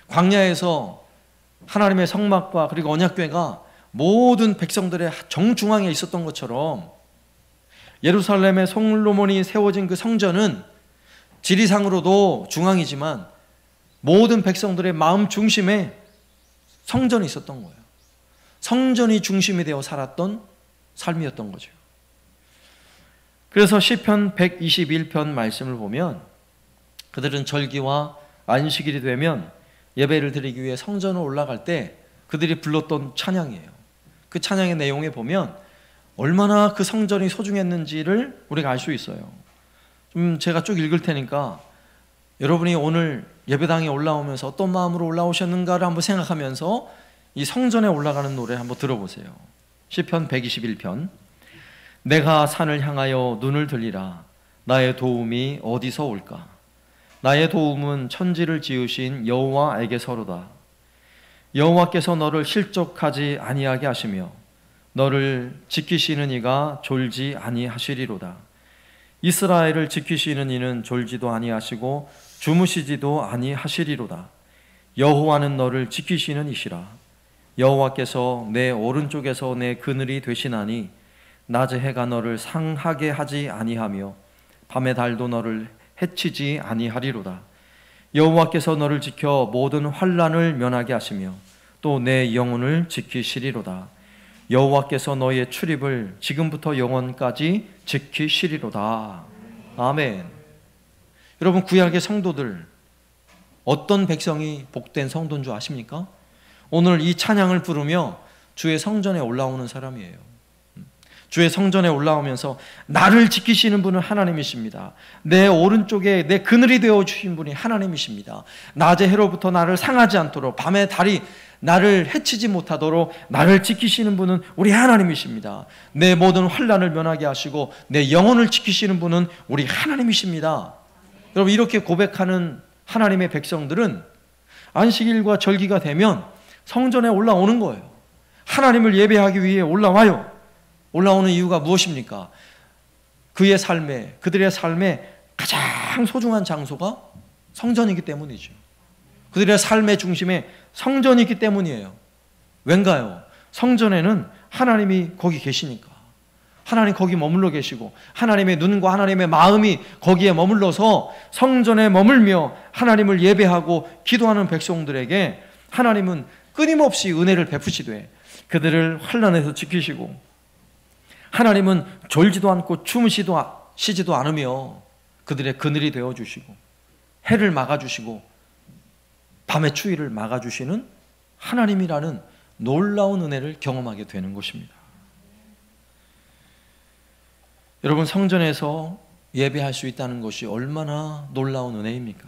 광야에서 하나님의 성막과 그리고 언약궤가 모든 백성들의 정중앙에 있었던 것처럼 예루살렘의 솔로몬이 세워진 그 성전은 지리상으로도 중앙이지만 모든 백성들의 마음 중심에 성전이 있었던 거예요. 성전이 중심이 되어 살았던 삶이었던 거죠. 그래서 시편 121편 말씀을 보면 그들은 절기와 안식일이 되면 예배를 드리기 위해 성전으로 올라갈 때 그들이 불렀던 찬양이에요. 그 찬양의 내용에 보면 얼마나 그 성전이 소중했는지를 우리가 알 수 있어요. 좀 제가 쭉 읽을 테니까 여러분이 오늘 예배당에 올라오면서 어떤 마음으로 올라오셨는가를 한번 생각하면서 이 성전에 올라가는 노래 한번 들어보세요. 시편 121편. 내가 산을 향하여 눈을 들리라. 나의 도움이 어디서 올까? 나의 도움은 천지를 지으신 여호와에게서로다. 여호와께서 너를 실족하지 아니하게 하시며 너를 지키시는 이가 졸지 아니하시리로다. 이스라엘을 지키시는 이는 졸지도 아니하시고 주무시지도 아니하시리로다. 여호와는 너를 지키시는 이시라. 여호와께서 내 오른쪽에서 내 그늘이 되시나니 낮의 해가 너를 상하게 하지 아니하며 밤의 달도 너를 해치지 아니하리로다. 여호와께서 너를 지켜 모든 환난을 면하게 하시며 또 내 영혼을 지키시리로다. 여호와께서 너의 출입을 지금부터 영원까지 지키시리로다. 아멘. 여러분, 구약의 성도들, 어떤 백성이 복된 성도인 줄 아십니까? 오늘 이 찬양을 부르며 주의 성전에 올라오는 사람이에요. 주의 성전에 올라오면서 나를 지키시는 분은 하나님이십니다. 내 오른쪽에 내 그늘이 되어주신 분이 하나님이십니다. 낮의 해로부터 나를 상하지 않도록, 밤의 달이 나를 해치지 못하도록 나를 지키시는 분은 우리 하나님이십니다. 내 모든 환난을 면하게 하시고 내 영혼을 지키시는 분은 우리 하나님이십니다. 여러분, 이렇게 고백하는 하나님의 백성들은 안식일과 절기가 되면 성전에 올라오는 거예요. 하나님을 예배하기 위해 올라와요. 올라오는 이유가 무엇입니까? 그들의 삶에 가장 소중한 장소가 성전이기 때문이죠. 그들의 삶의 중심에 성전이 있기 때문이에요. 왠가요? 성전에는 하나님이 거기 계시니까. 하나님 거기 머물러 계시고 하나님의 눈과 하나님의 마음이 거기에 머물러서 성전에 머물며 하나님을 예배하고 기도하는 백성들에게 하나님은 끊임없이 은혜를 베푸시되 그들을 환난에서 지키시고, 하나님은 졸지도 않고 쉬지도 않으며 그들의 그늘이 되어주시고 해를 막아주시고 밤의 추위를 막아주시는 하나님이라는 놀라운 은혜를 경험하게 되는 것입니다. 여러분, 성전에서 예배할 수 있다는 것이 얼마나 놀라운 은혜입니까?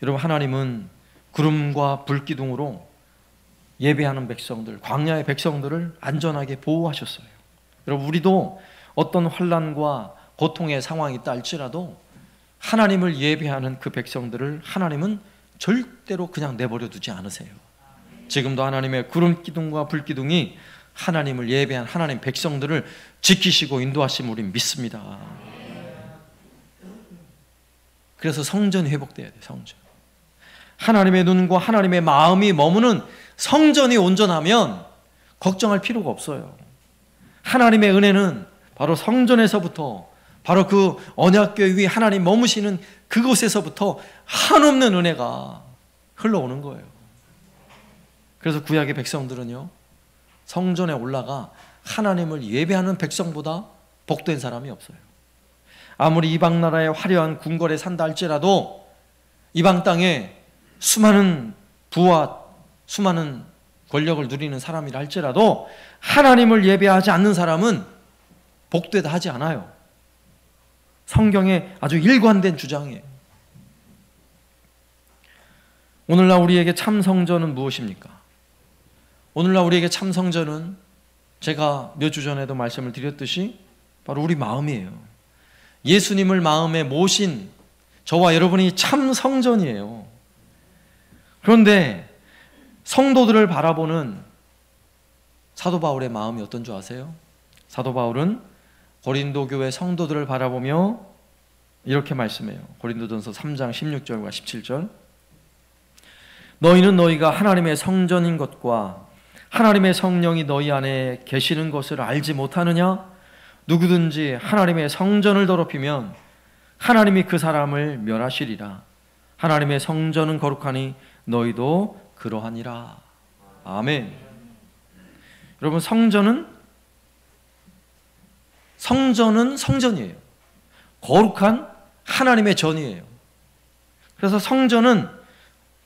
여러분, 하나님은 구름과 불기둥으로 예배하는 백성들, 광야의 백성들을 안전하게 보호하셨어요. 여러분, 우리도 어떤 환난과 고통의 상황이 있다 할지라도 하나님을 예배하는 그 백성들을 하나님은 절대로 그냥 내버려 두지 않으세요. 지금도 하나님의 구름 기둥과 불 기둥이 하나님을 예배한 하나님 백성들을 지키시고 인도하심을 우리 믿습니다. 그래서 성전이 회복돼야 돼요. 성전. 하나님의 눈과 하나님의 마음이 머무는 성전이 온전하면 걱정할 필요가 없어요. 하나님의 은혜는 바로 성전에서부터, 바로 그 언약궤 위에 하나님 머무시는 그곳에서부터 한없는 은혜가 흘러오는 거예요. 그래서 구약의 백성들은요, 성전에 올라가 하나님을 예배하는 백성보다 복된 사람이 없어요. 아무리 이방 나라의 화려한 궁궐에 산다 할지라도 이방 땅에 수많은 부와 수많은 권력을 누리는 사람이라 할지라도 하나님을 예배하지 않는 사람은 복되다 하지 않아요. 성경의 아주 일관된 주장이에요. 오늘날 우리에게 참 성전은 무엇입니까? 오늘날 우리에게 참 성전은 제가 몇 주 전에도 말씀을 드렸듯이 바로 우리 마음이에요. 예수님을 마음에 모신 저와 여러분이 참 성전이에요. 그런데 성도들을 바라보는 사도 바울의 마음이 어떤 줄 아세요? 사도 바울은 고린도 교회 성도들을 바라보며 이렇게 말씀해요. 고린도전서 3장 16절과 17절. 너희는 너희가 하나님의 성전인 것과 하나님의 성령이 너희 안에 계시는 것을 알지 못하느냐? 누구든지 하나님의 성전을 더럽히면 하나님이 그 사람을 멸하시리라. 하나님의 성전은 거룩하니 너희도 그러하니라. 아멘. 여러분, 성전은 성전이에요. 거룩한 하나님의 전이에요. 그래서 성전은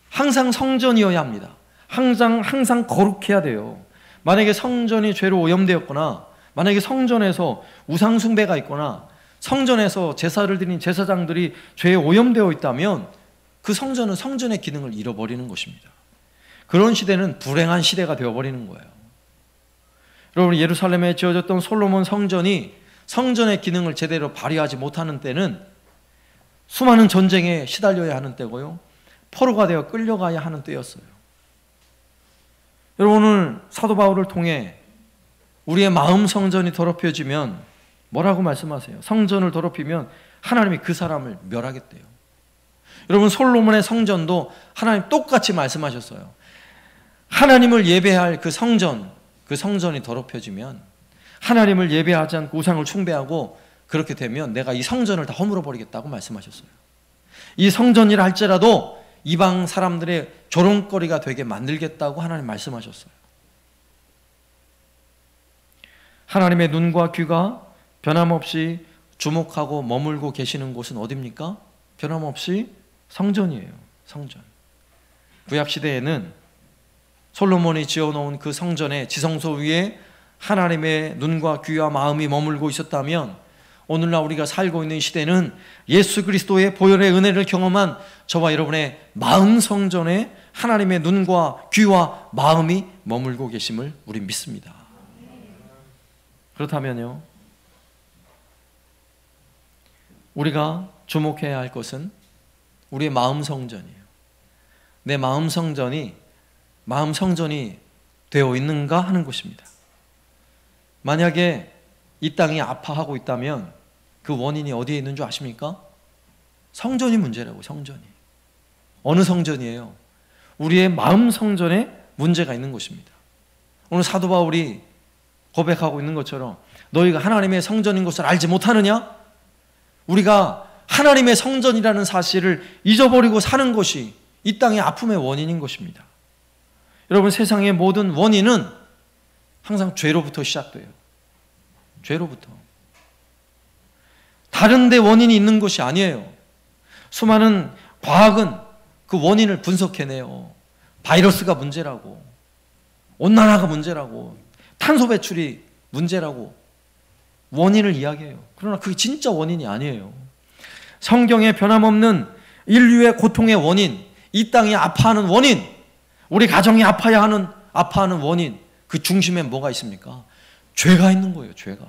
항상 성전이어야 합니다. 항상 거룩해야 돼요. 만약에 성전이 죄로 오염되었거나, 만약에 성전에서 우상 숭배가 있거나, 성전에서 제사를 드린 제사장들이 죄에 오염되어 있다면 그 성전은 성전의 기능을 잃어버리는 것입니다. 그런 시대는 불행한 시대가 되어버리는 거예요. 여러분, 예루살렘에 지어졌던 솔로몬 성전이 성전의 기능을 제대로 발휘하지 못하는 때는 수많은 전쟁에 시달려야 하는 때고요, 포로가 되어 끌려가야 하는 때였어요. 여러분, 오늘 사도 바울을 통해 우리의 마음 성전이 더럽혀지면 뭐라고 말씀하세요? 성전을 더럽히면 하나님이 그 사람을 멸하겠대요. 여러분, 솔로몬의 성전도 하나님 똑같이 말씀하셨어요. 하나님을 예배할 그 성전이 더럽혀지면, 하나님을 예배하지 않고 우상을 숭배하고 그렇게 되면 내가 이 성전을 다 허물어 버리겠다고 말씀하셨어요. 이 성전이라 할지라도 이방 사람들의 조롱거리가 되게 만들겠다고 하나님 말씀하셨어요. 하나님의 눈과 귀가 변함없이 주목하고 머물고 계시는 곳은 어디입니까? 변함없이 성전이에요. 성전. 구약시대에는 솔로몬이 지어놓은 그 성전의 지성소 위에 하나님의 눈과 귀와 마음이 머물고 있었다면, 오늘날 우리가 살고 있는 시대는 예수 그리스도의 보혈의 은혜를 경험한 저와 여러분의 마음 성전에 하나님의 눈과 귀와 마음이 머물고 계심을 우리 믿습니다. 그렇다면요, 우리가 주목해야 할 것은 우리의 마음 성전이에요. 내 마음 성전이 되어 있는가 하는 것입니다. 만약에 이 땅이 아파하고 있다면 그 원인이 어디에 있는 줄 아십니까? 성전이 문제라고. 성전이. 어느 성전이에요? 우리의 마음 성전에 문제가 있는 것입니다. 오늘 사도 바울이 고백하고 있는 것처럼 너희가 하나님의 성전인 것을 알지 못하느냐? 우리가 하나님의 성전이라는 사실을 잊어버리고 사는 것이 이 땅의 아픔의 원인인 것입니다. 여러분, 세상의 모든 원인은 항상 죄로부터 시작돼요. 죄로부터. 다른 데 원인이 있는 것이 아니에요. 수많은 과학은 그 원인을 분석해내요. 바이러스가 문제라고, 온난화가 문제라고, 탄소 배출이 문제라고 원인을 이야기해요. 그러나 그게 진짜 원인이 아니에요. 성경에 변함없는 인류의 고통의 원인, 이 땅이 아파하는 원인, 우리 가정이 아파하는 원인, 그 중심에 뭐가 있습니까? 죄가 있는 거예요. 죄가.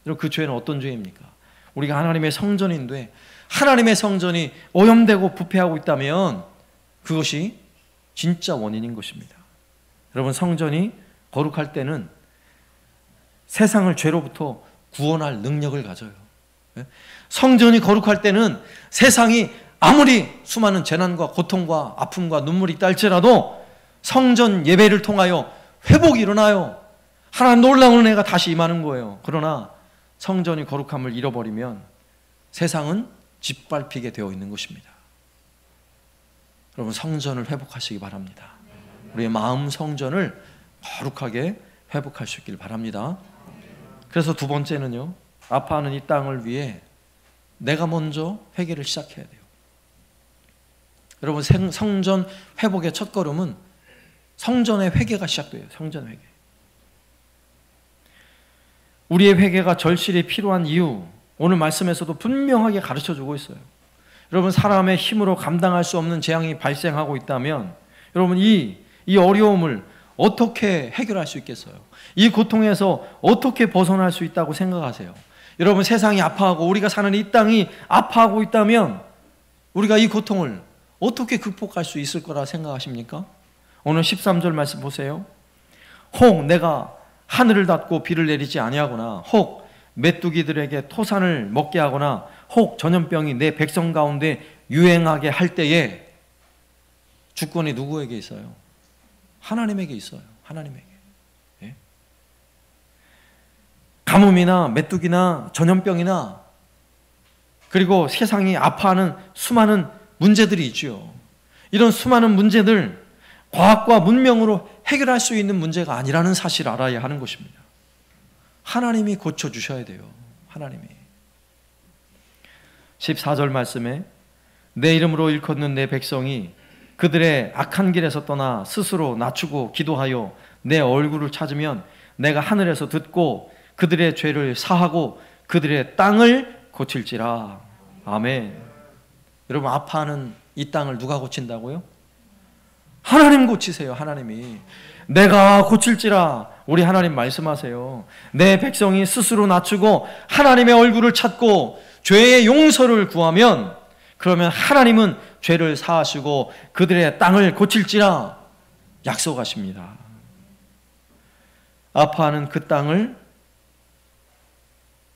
여러분, 그 죄는 어떤 죄입니까? 우리가 하나님의 성전인데 하나님의 성전이 오염되고 부패하고 있다면 그것이 진짜 원인인 것입니다. 여러분, 성전이 거룩할 때는 세상을 죄로부터 구원할 능력을 가져요. 성전이 거룩할 때는 세상이 아무리 수많은 재난과 고통과 아픔과 눈물이 있다 할지라도 성전 예배를 통하여 회복이 일어나요. 하나님 놀라운 은혜가 다시 임하는 거예요. 그러나 성전이 거룩함을 잃어버리면 세상은 짓밟히게 되어 있는 것입니다. 여러분, 성전을 회복하시기 바랍니다. 우리의 마음 성전을 거룩하게 회복할 수 있길 바랍니다. 그래서 두 번째는요, 아파하는 이 땅을 위해 내가 먼저 회개를 시작해야 돼요. 여러분, 성전 회복의 첫걸음은 성전의 회개가 시작돼요. 성전 회개. 우리의 회개가 절실히 필요한 이유, 오늘 말씀에서도 분명하게 가르쳐주고 있어요. 여러분, 사람의 힘으로 감당할 수 없는 재앙이 발생하고 있다면 여러분, 이 어려움을 어떻게 해결할 수 있겠어요? 이 고통에서 어떻게 벗어날 수 있다고 생각하세요? 여러분, 세상이 아파하고 우리가 사는 이 땅이 아파하고 있다면 우리가 이 고통을 어떻게 극복할 수 있을 거라 생각하십니까? 오늘 13절 말씀 보세요. 혹 내가 하늘을 닫고 비를 내리지 아니하거나 혹 메뚜기들에게 토산을 먹게 하거나 혹 전염병이 내 백성 가운데 유행하게 할 때에 주권이 누구에게 있어요? 하나님에게 있어요. 하나님에게. 예? 가뭄이나 메뚜기나 전염병이나 그리고 세상이 아파하는 수많은 문제들이 있죠. 이런 수많은 문제들 과학과 문명으로 해결할 수 있는 문제가 아니라는 사실을 알아야 하는 것입니다. 하나님이 고쳐주셔야 돼요. 하나님이. 14절 말씀에 내 이름으로 일컫는 내 백성이 그들의 악한 길에서 떠나 스스로 낮추고 기도하여 내 얼굴을 찾으면 내가 하늘에서 듣고 그들의 죄를 사하고 그들의 땅을 고칠지라. 아멘. 여러분, 아파하는 이 땅을 누가 고친다고요? 하나님 고치세요. 하나님이. 내가 고칠지라. 우리 하나님 말씀하세요. 내 백성이 스스로 낮추고 하나님의 얼굴을 찾고 죄의 용서를 구하면, 그러면 하나님은 죄를 사하시고 그들의 땅을 고칠지라 약속하십니다. 아파하는 그 땅을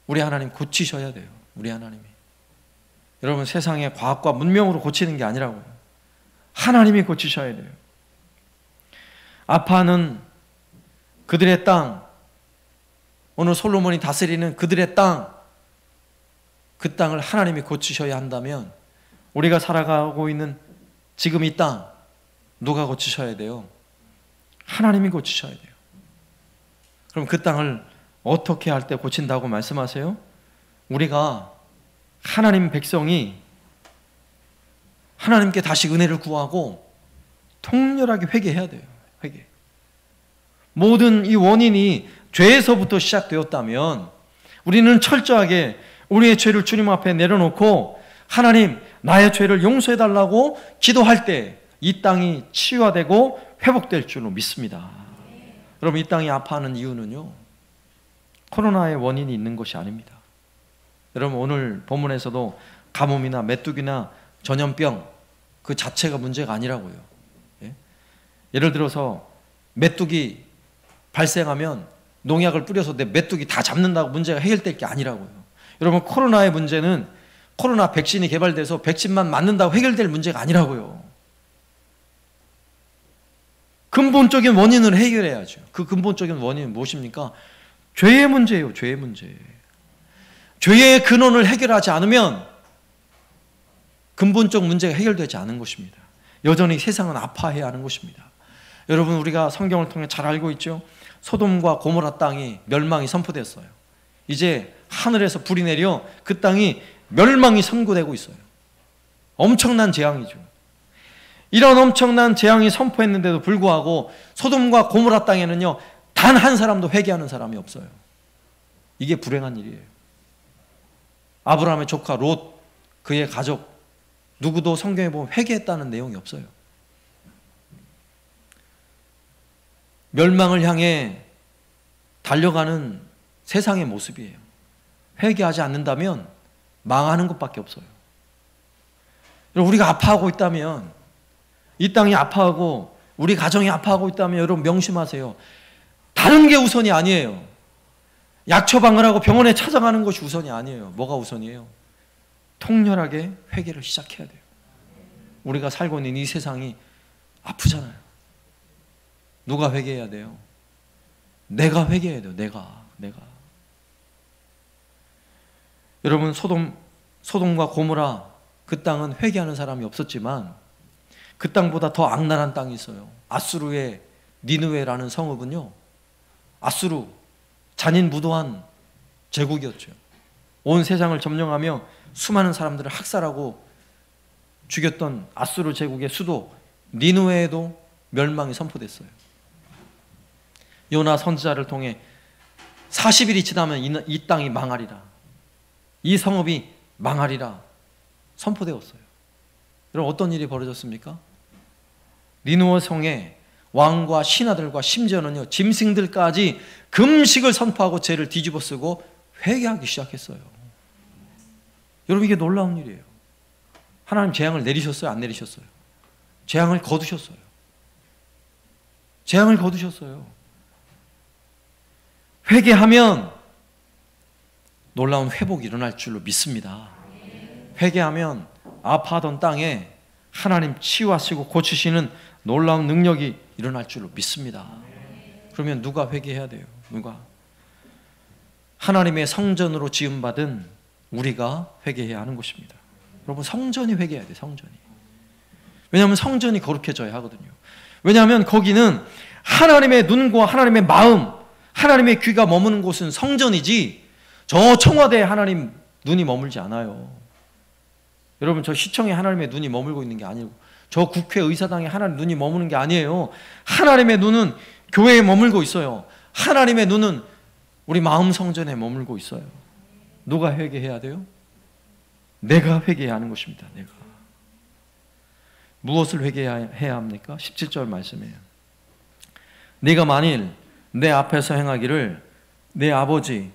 우리 하나님 고치셔야 돼요. 우리 하나님이. 여러분, 세상의 과학과 문명으로 고치는 게 아니라고요. 하나님이 고치셔야 돼요. 아파하는 그들의 땅, 오늘 솔로몬이 다스리는 그들의 땅, 그 땅을 하나님이 고치셔야 한다면 우리가 살아가고 있는 지금 이 땅 누가 고치셔야 돼요? 하나님이 고치셔야 돼요. 그럼 그 땅을 어떻게 할 때 고친다고 말씀하세요? 우리가 하나님 백성이 하나님께 다시 은혜를 구하고 통렬하게 회개해야 돼요. 회개. 모든 이 원인이 죄에서부터 시작되었다면 우리는 철저하게 우리의 죄를 주님 앞에 내려놓고 하나님, 나의 죄를 용서해달라고 기도할 때 이 땅이 치유되고 회복될 줄로 믿습니다. 여러분, 이 땅이 아파하는 이유는요, 코로나의 원인이 있는 것이 아닙니다. 여러분, 오늘 본문에서도 가뭄이나 메뚜기나 전염병 그 자체가 문제가 아니라고요. 예? 예를 들어서 메뚜기 발생하면 농약을 뿌려서 내 메뚜기 다 잡는다고 문제가 해결될 게 아니라고요. 여러분, 코로나의 문제는 코로나 백신이 개발돼서 백신만 맞는다고 해결될 문제가 아니라고요. 근본적인 원인을 해결해야죠. 그 근본적인 원인은 무엇입니까? 죄의 문제예요. 죄의 문제. 죄의 근원을 해결하지 않으면 근본적 문제가 해결되지 않은 것입니다. 여전히 세상은 아파해야 하는 것입니다. 여러분, 우리가 성경을 통해 잘 알고 있죠. 소돔과 고모라 땅이 멸망이 선포됐어요. 이제 하늘에서 불이 내려 그 땅이 멸망이 선고되고 있어요. 엄청난 재앙이죠. 이런 엄청난 재앙이 선포했는데도 불구하고 소돔과 고모라 땅에는요, 단 한 사람도 회개하는 사람이 없어요. 이게 불행한 일이에요. 아브라함의 조카 롯, 그의 가족 누구도 성경에 보면 회개했다는 내용이 없어요. 멸망을 향해 달려가는 세상의 모습이에요. 회개하지 않는다면 망하는 것밖에 없어요. 우리가 아파하고 있다면, 이 땅이 아파하고 우리 가정이 아파하고 있다면 여러분 명심하세요. 다른 게 우선이 아니에요. 약 처방을 하고 병원에 찾아가는 것이 우선이 아니에요. 뭐가 우선이에요? 통렬하게 회개를 시작해야 돼요. 우리가 살고 있는 이 세상이 아프잖아요. 누가 회개해야 돼요? 내가 회개해야 돼요. 내가. 여러분, 소돔과 고모라 그 땅은 회개하는 사람이 없었지만 그 땅보다 더 악랄한 땅이 있어요. 아수르의 니느웨라는 성읍은요, 아수르, 잔인무도한 제국이었죠. 온 세상을 점령하며 수많은 사람들을 학살하고 죽였던 아수르 제국의 수도 니느웨에도 멸망이 선포됐어요. 요나 선지자를 통해 40일이 지나면 이 땅이 망하리라, 이 성읍이 망하리라 선포되었어요. 여러분, 어떤 일이 벌어졌습니까? 니느웨 성에 왕과 신하들과 심지어는요, 짐승들까지 금식을 선포하고 죄를 뒤집어 쓰고 회개하기 시작했어요. 여러분, 이게 놀라운 일이에요. 하나님 재앙을 내리셨어요? 안 내리셨어요? 재앙을 거두셨어요. 재앙을 거두셨어요. 회개하면 놀라운 회복이 일어날 줄로 믿습니다. 회개하면 아파하던 땅에 하나님 치유하시고 고치시는 놀라운 능력이 일어날 줄로 믿습니다. 그러면 누가 회개해야 돼요? 누가? 하나님의 성전으로 지음받은 우리가 회개해야 하는 것입니다. 여러분, 성전이 회개해야 돼요. 성전이. 왜냐하면 성전이 거룩해져야 하거든요. 왜냐하면 거기는 하나님의 눈과 하나님의 마음, 하나님의 귀가 머무는 곳은 성전이지 저 청와대에 하나님 눈이 머물지 않아요. 여러분, 저 시청에 하나님의 눈이 머물고 있는 게 아니고 저 국회의사당에 하나님 눈이 머무는 게 아니에요. 하나님의 눈은 교회에 머물고 있어요. 하나님의 눈은 우리 마음 성전에 머물고 있어요. 누가 회개해야 돼요? 내가 회개해야 하는 것입니다. 내가. 무엇을 회개해야 합니까? 17절 말씀이에요. 네가 만일 내 앞에서 행하기를 내 아버지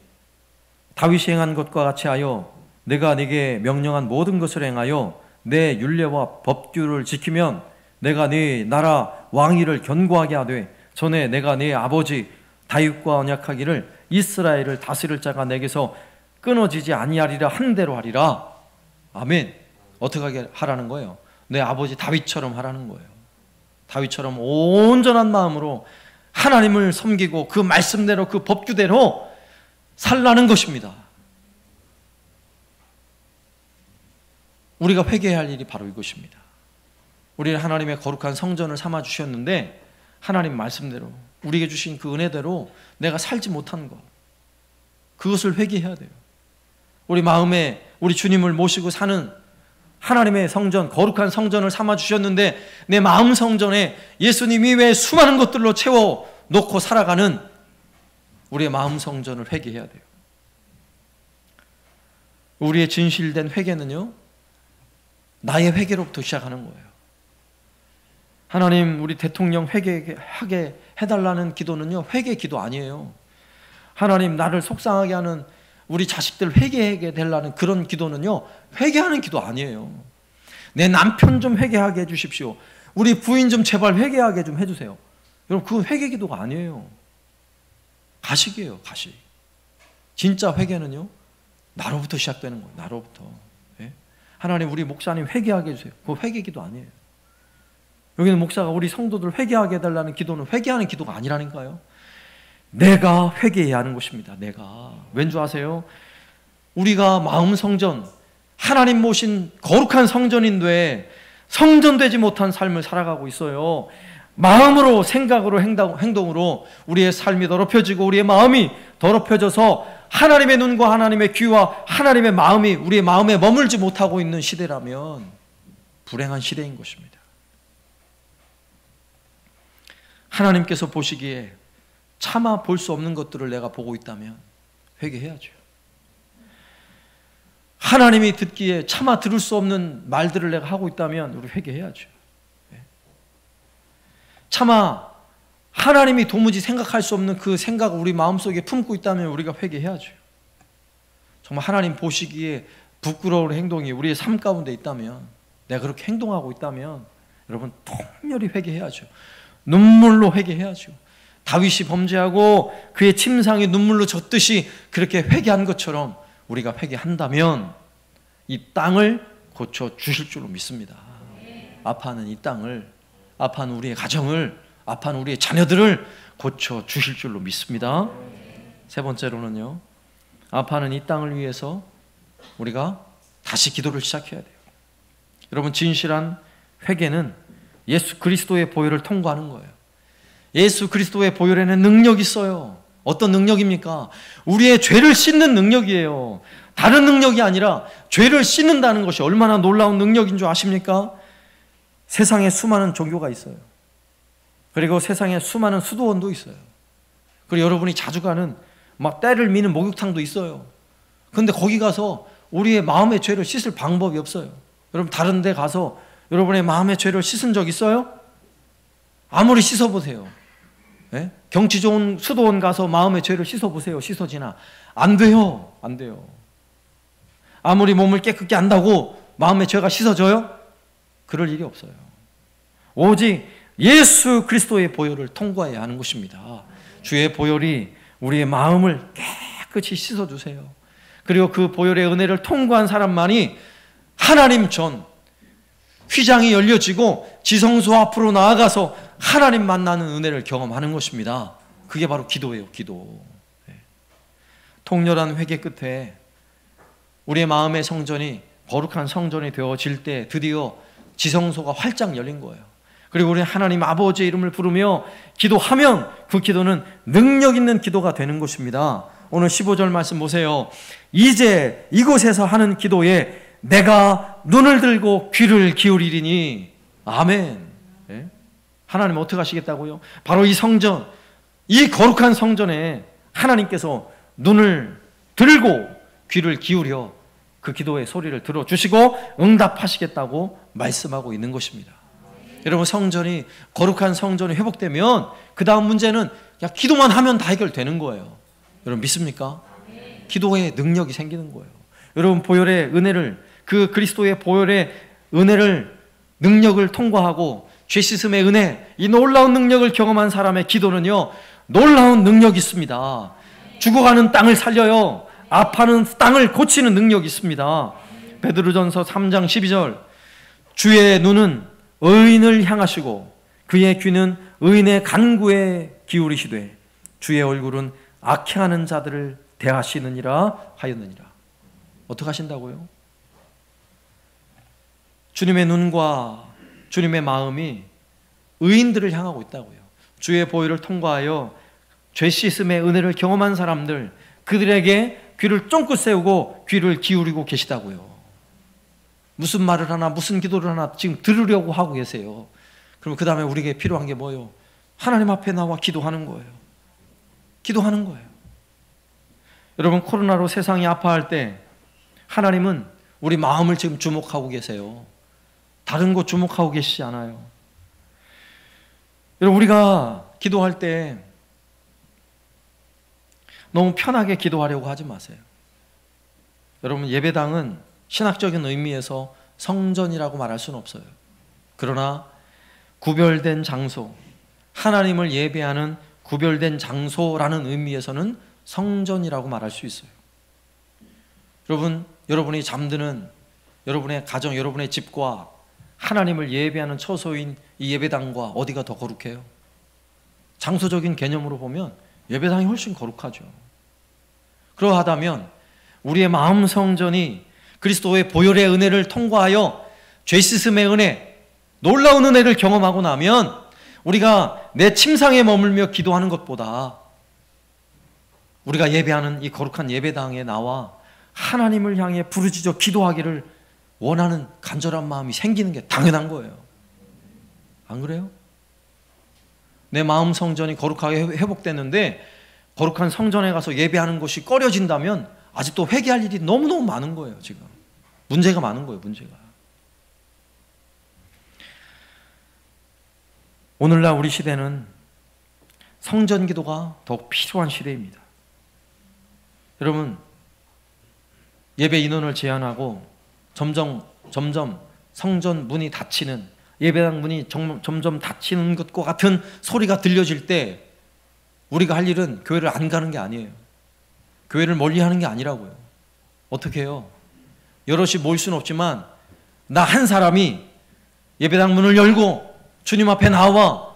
다윗이 행한 것과 같이 하여 내가 네게 명령한 모든 것을 행하여 내 율례와 법규를 지키면 내가 네 나라 왕위를 견고하게 하되 전에 내가 네 아버지 다윗과 언약하기를 이스라엘을 다스릴 자가 내게서 끊어지지 아니하리라 한 대로 하리라. 아멘. 어떻게 하라는 거예요? 내 아버지 다윗처럼 하라는 거예요. 다윗처럼 온전한 마음으로 하나님을 섬기고 그 말씀대로 그 법규대로 살라는 것입니다. 우리가 회개해야 할 일이 바로 이것입니다. 우리는 하나님의 거룩한 성전을 삼아 주셨는데 하나님 말씀대로 우리에게 주신 그 은혜대로 내가 살지 못한 것, 그것을 회개해야 돼요. 우리 마음에 우리 주님을 모시고 사는 하나님의 성전, 거룩한 성전을 삼아 주셨는데 내 마음 성전에 예수님이 왜 수많은 것들로 채워놓고 살아가는 우리의 마음 성전을 회개해야 돼요. 우리의 진실된 회개는요, 나의 회개로부터 시작하는 거예요. 하나님, 우리 대통령 회개하게 해달라는 기도는요, 회개 기도 아니에요. 하나님, 나를 속상하게 하는 우리 자식들 회개하게 되려는 그런 기도는요, 회개하는 기도 아니에요. 내 남편 좀 회개하게 해주십시오. 우리 부인 좀 제발 회개하게 좀 해주세요. 여러분, 그건 회개 기도가 아니에요. 가식이에요, 가식. 진짜 회개는요, 나로부터 시작되는 거예요. 나로부터. 예? 하나님, 우리 목사님 회개하게 해주세요. 그거 회개 기도 아니에요. 여기는 목사가 우리 성도들 회개하게 해달라는 기도는 회개하는 기도가 아니라니까요. 내가 회개해야 하는 것입니다. 내가. 왠 줄 아세요? 우리가 마음 성전, 하나님 모신 거룩한 성전인데 성전되지 못한 삶을 살아가고 있어요. 마음으로, 생각으로, 행동으로 우리의 삶이 더럽혀지고 우리의 마음이 더럽혀져서 하나님의 눈과 하나님의 귀와 하나님의 마음이 우리의 마음에 머물지 못하고 있는 시대라면 불행한 시대인 것입니다. 하나님께서 보시기에 차마 볼 수 없는 것들을 내가 보고 있다면 회개해야죠. 하나님이 듣기에 차마 들을 수 없는 말들을 내가 하고 있다면 우리 회개해야죠. 차마 하나님이 도무지 생각할 수 없는 그 생각을 우리 마음속에 품고 있다면 우리가 회개해야죠. 정말 하나님 보시기에 부끄러운 행동이 우리의 삶 가운데 있다면, 내가 그렇게 행동하고 있다면 여러분 통렬히 회개해야죠. 눈물로 회개해야죠. 다윗이 범죄하고 그의 침상이 눈물로 젖듯이 그렇게 회개한 것처럼 우리가 회개한다면 이 땅을 고쳐 주실 줄로 믿습니다. 아파하는 이 땅을, 아파하는 우리의 가정을, 아파하는 우리의 자녀들을 고쳐 주실 줄로 믿습니다. 세 번째로는요, 아파하는 이 땅을 위해서 우리가 다시 기도를 시작해야 돼요. 여러분, 진실한 회개는 예수 그리스도의 보혈을 통과하는 거예요. 예수 그리스도의 보혈에는 능력이 있어요. 어떤 능력입니까? 우리의 죄를 씻는 능력이에요. 다른 능력이 아니라 죄를 씻는다는 것이 얼마나 놀라운 능력인 줄 아십니까? 세상에 수많은 종교가 있어요. 그리고 세상에 수많은 수도원도 있어요. 그리고 여러분이 자주 가는 막 때를 미는 목욕탕도 있어요. 그런데 거기 가서 우리의 마음의 죄를 씻을 방법이 없어요. 여러분, 다른 데 가서 여러분의 마음의 죄를 씻은 적 있어요? 아무리 씻어보세요. 네? 경치 좋은 수도원 가서 마음의 죄를 씻어보세요. 씻어지나? 안 돼요. 안 돼요. 아무리 몸을 깨끗게 한다고 마음의 죄가 씻어져요? 그럴 일이 없어요. 오직 예수 그리스도의 보혈을 통과해야 하는 것입니다. 주의 보혈이 우리의 마음을 깨끗이 씻어주세요. 그리고 그 보혈의 은혜를 통과한 사람만이 하나님 전 휘장이 열려지고 지성소 앞으로 나아가서 하나님 만나는 은혜를 경험하는 것입니다. 그게 바로 기도예요. 기도. 통렬한 회개 끝에 우리의 마음의 성전이 거룩한 성전이 되어질 때 드디어 지성소가 활짝 열린 거예요. 그리고 우리 하나님 아버지의 이름을 부르며 기도하면 그 기도는 능력 있는 기도가 되는 것입니다. 오늘 15절 말씀 보세요. 이제 이곳에서 하는 기도에 내가 눈을 들고 귀를 기울이리니. 아멘. 네? 하나님 어떻게 하시겠다고요? 바로 이 성전, 이 거룩한 성전에 하나님께서 눈을 들고 귀를 기울여 그 기도의 소리를 들어주시고 응답하시겠다고 말씀하고 있는 것입니다. 여러분, 성전이, 거룩한 성전이 회복되면 그 다음 문제는 그냥 기도만 하면 다 해결되는 거예요. 여러분 믿습니까? 기도에 능력이 생기는 거예요. 여러분, 보혈의 은혜를, 그 그리스도의 보혈의 은혜를, 능력을 통과하고 죄 씻음의 은혜, 이 놀라운 능력을 경험한 사람의 기도는요, 놀라운 능력이 있습니다. 죽어가는 땅을 살려요. 아파하는 땅을 고치는 능력이 있습니다. 베드로전서 3장 12절, 주의 눈은 의인을 향하시고 그의 귀는 의인의 간구에 기울이시되 주의 얼굴은 악행하는 자들을 대하시느니라 하였느니라. 어떻게 하신다고요? 주님의 눈과 주님의 마음이 의인들을 향하고 있다고요. 주의 보혈을 통과하여 죄 씻음의 은혜를 경험한 사람들, 그들에게 귀를 쫑긋 세우고 귀를 기울이고 계시다고요. 무슨 말을 하나, 무슨 기도를 하나 지금 들으려고 하고 계세요. 그럼 그 다음에 우리에게 필요한 게 뭐예요? 하나님 앞에 나와 기도하는 거예요. 기도하는 거예요. 여러분, 코로나로 세상이 아파할 때 하나님은 우리 마음을 지금 주목하고 계세요. 다른 곳 주목하고 계시지 않아요. 여러분, 우리가 기도할 때 너무 편하게 기도하려고 하지 마세요. 여러분, 예배당은 신학적인 의미에서 성전이라고 말할 수는 없어요. 그러나 구별된 장소, 하나님을 예배하는 구별된 장소라는 의미에서는 성전이라고 말할 수 있어요. 여러분, 여러분이 잠드는 여러분의 가정, 여러분의 집과 하나님을 예배하는 처소인 이 예배당과 어디가 더 거룩해요? 장소적인 개념으로 보면 예배당이 훨씬 거룩하죠. 그러하다면 우리의 마음 성전이 그리스도의 보혈의 은혜를 통과하여 죄 씻음의 은혜, 놀라운 은혜를 경험하고 나면 우리가 내 침상에 머물며 기도하는 것보다 우리가 예배하는 이 거룩한 예배당에 나와 하나님을 향해 부르짖어 기도하기를 원하는 간절한 마음이 생기는 게 당연한 거예요. 안 그래요? 내 마음 성전이 거룩하게 회복됐는데 거룩한 성전에 가서 예배하는 것이 꺼려진다면 아직도 회개할 일이 너무너무 많은 거예요. 지금 문제가 많은 거예요. 문제가. 오늘날 우리 시대는 성전 기도가 더욱 필요한 시대입니다. 여러분, 예배 인원을 제한하고 점점 성전 문이 닫히는, 예배당 문이 점점 닫히는 것과 같은 소리가 들려질 때 우리가 할 일은 교회를 안 가는 게 아니에요. 교회를 멀리 하는 게 아니라고요. 어떻게 해요? 여럿이 모일 수는 없지만 나 한 사람이 예배당 문을 열고 주님 앞에 나와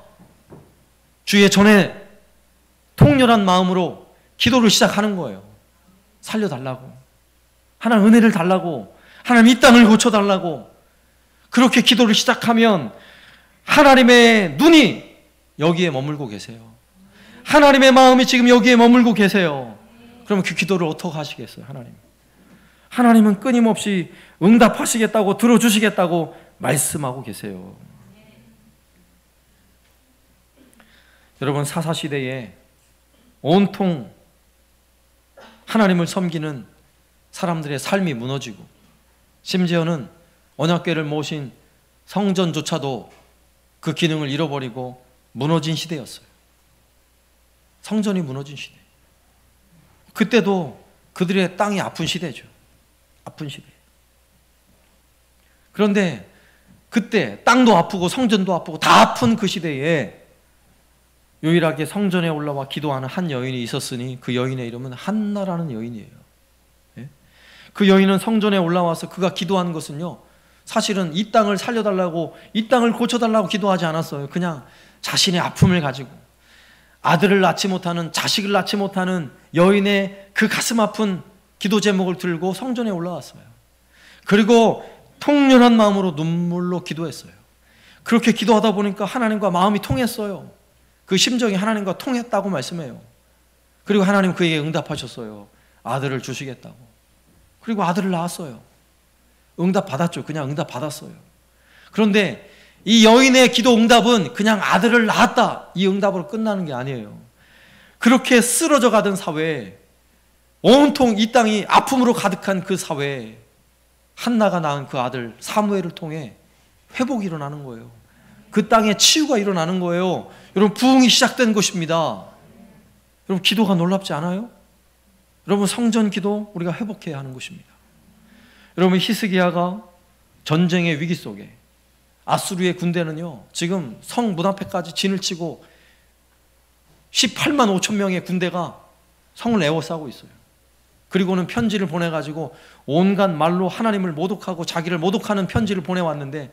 주의 전에 통렬한 마음으로 기도를 시작하는 거예요. 살려달라고, 하나님 은혜를 달라고, 하나님 이 땅을 고쳐달라고. 그렇게 기도를 시작하면 하나님의 눈이 여기에 머물고 계세요. 하나님의 마음이 지금 여기에 머물고 계세요. 그러면 그 기도를 어떻게 하시겠어요? 하나님은 끊임없이 응답하시겠다고, 들어주시겠다고 말씀하고 계세요. 여러분, 사사시대에 온통 하나님을 섬기는 사람들의 삶이 무너지고 심지어는 언약궤를 모신 성전조차도 그 기능을 잃어버리고 무너진 시대였어요. 성전이 무너진 시대. 그때도 그들의 땅이 아픈 시대죠. 아픈 시대. 그런데 그때 땅도 아프고 성전도 아프고 다 아픈 그 시대에 유일하게 성전에 올라와 기도하는 한 여인이 있었으니 그 여인의 이름은 한나라는 여인이에요. 예? 그 여인은 성전에 올라와서 그가 기도한 것은요, 사실은 이 땅을 살려달라고, 이 땅을 고쳐달라고 기도하지 않았어요. 그냥 자신의 아픔을 가지고 아들을 낳지 못하는, 자식을 낳지 못하는 여인의 그 가슴 아픈 기도 제목을 들고 성전에 올라왔어요. 그리고 통렬한 마음으로 눈물로 기도했어요. 그렇게 기도하다 보니까 하나님과 마음이 통했어요. 그 심정이 하나님과 통했다고 말씀해요. 그리고 하나님 그에게 응답하셨어요. 아들을 주시겠다고. 그리고 아들을 낳았어요. 응답 받았죠. 그냥 응답 받았어요. 그런데 이 여인의 기도 응답은 그냥 아들을 낳았다, 이 응답으로 끝나는 게 아니에요. 그렇게 쓰러져 가던 사회에, 온통 이 땅이 아픔으로 가득한 그 사회에 한나가 낳은 그 아들 사무엘을 통해 회복이 일어나는 거예요. 그 땅에 치유가 일어나는 거예요. 여러분, 부흥이 시작된 것입니다. 여러분, 기도가 놀랍지 않아요? 여러분, 성전 기도 우리가 회복해야 하는 것입니다. 여러분, 히스기야가 전쟁의 위기 속에, 아수르의 군대는요 지금 성 문 앞에까지 진을 치고 18만 5천 명의 군대가 성을 에워싸고 있어요. 그리고는 편지를 보내가지고 온갖 말로 하나님을 모독하고 자기를 모독하는 편지를 보내왔는데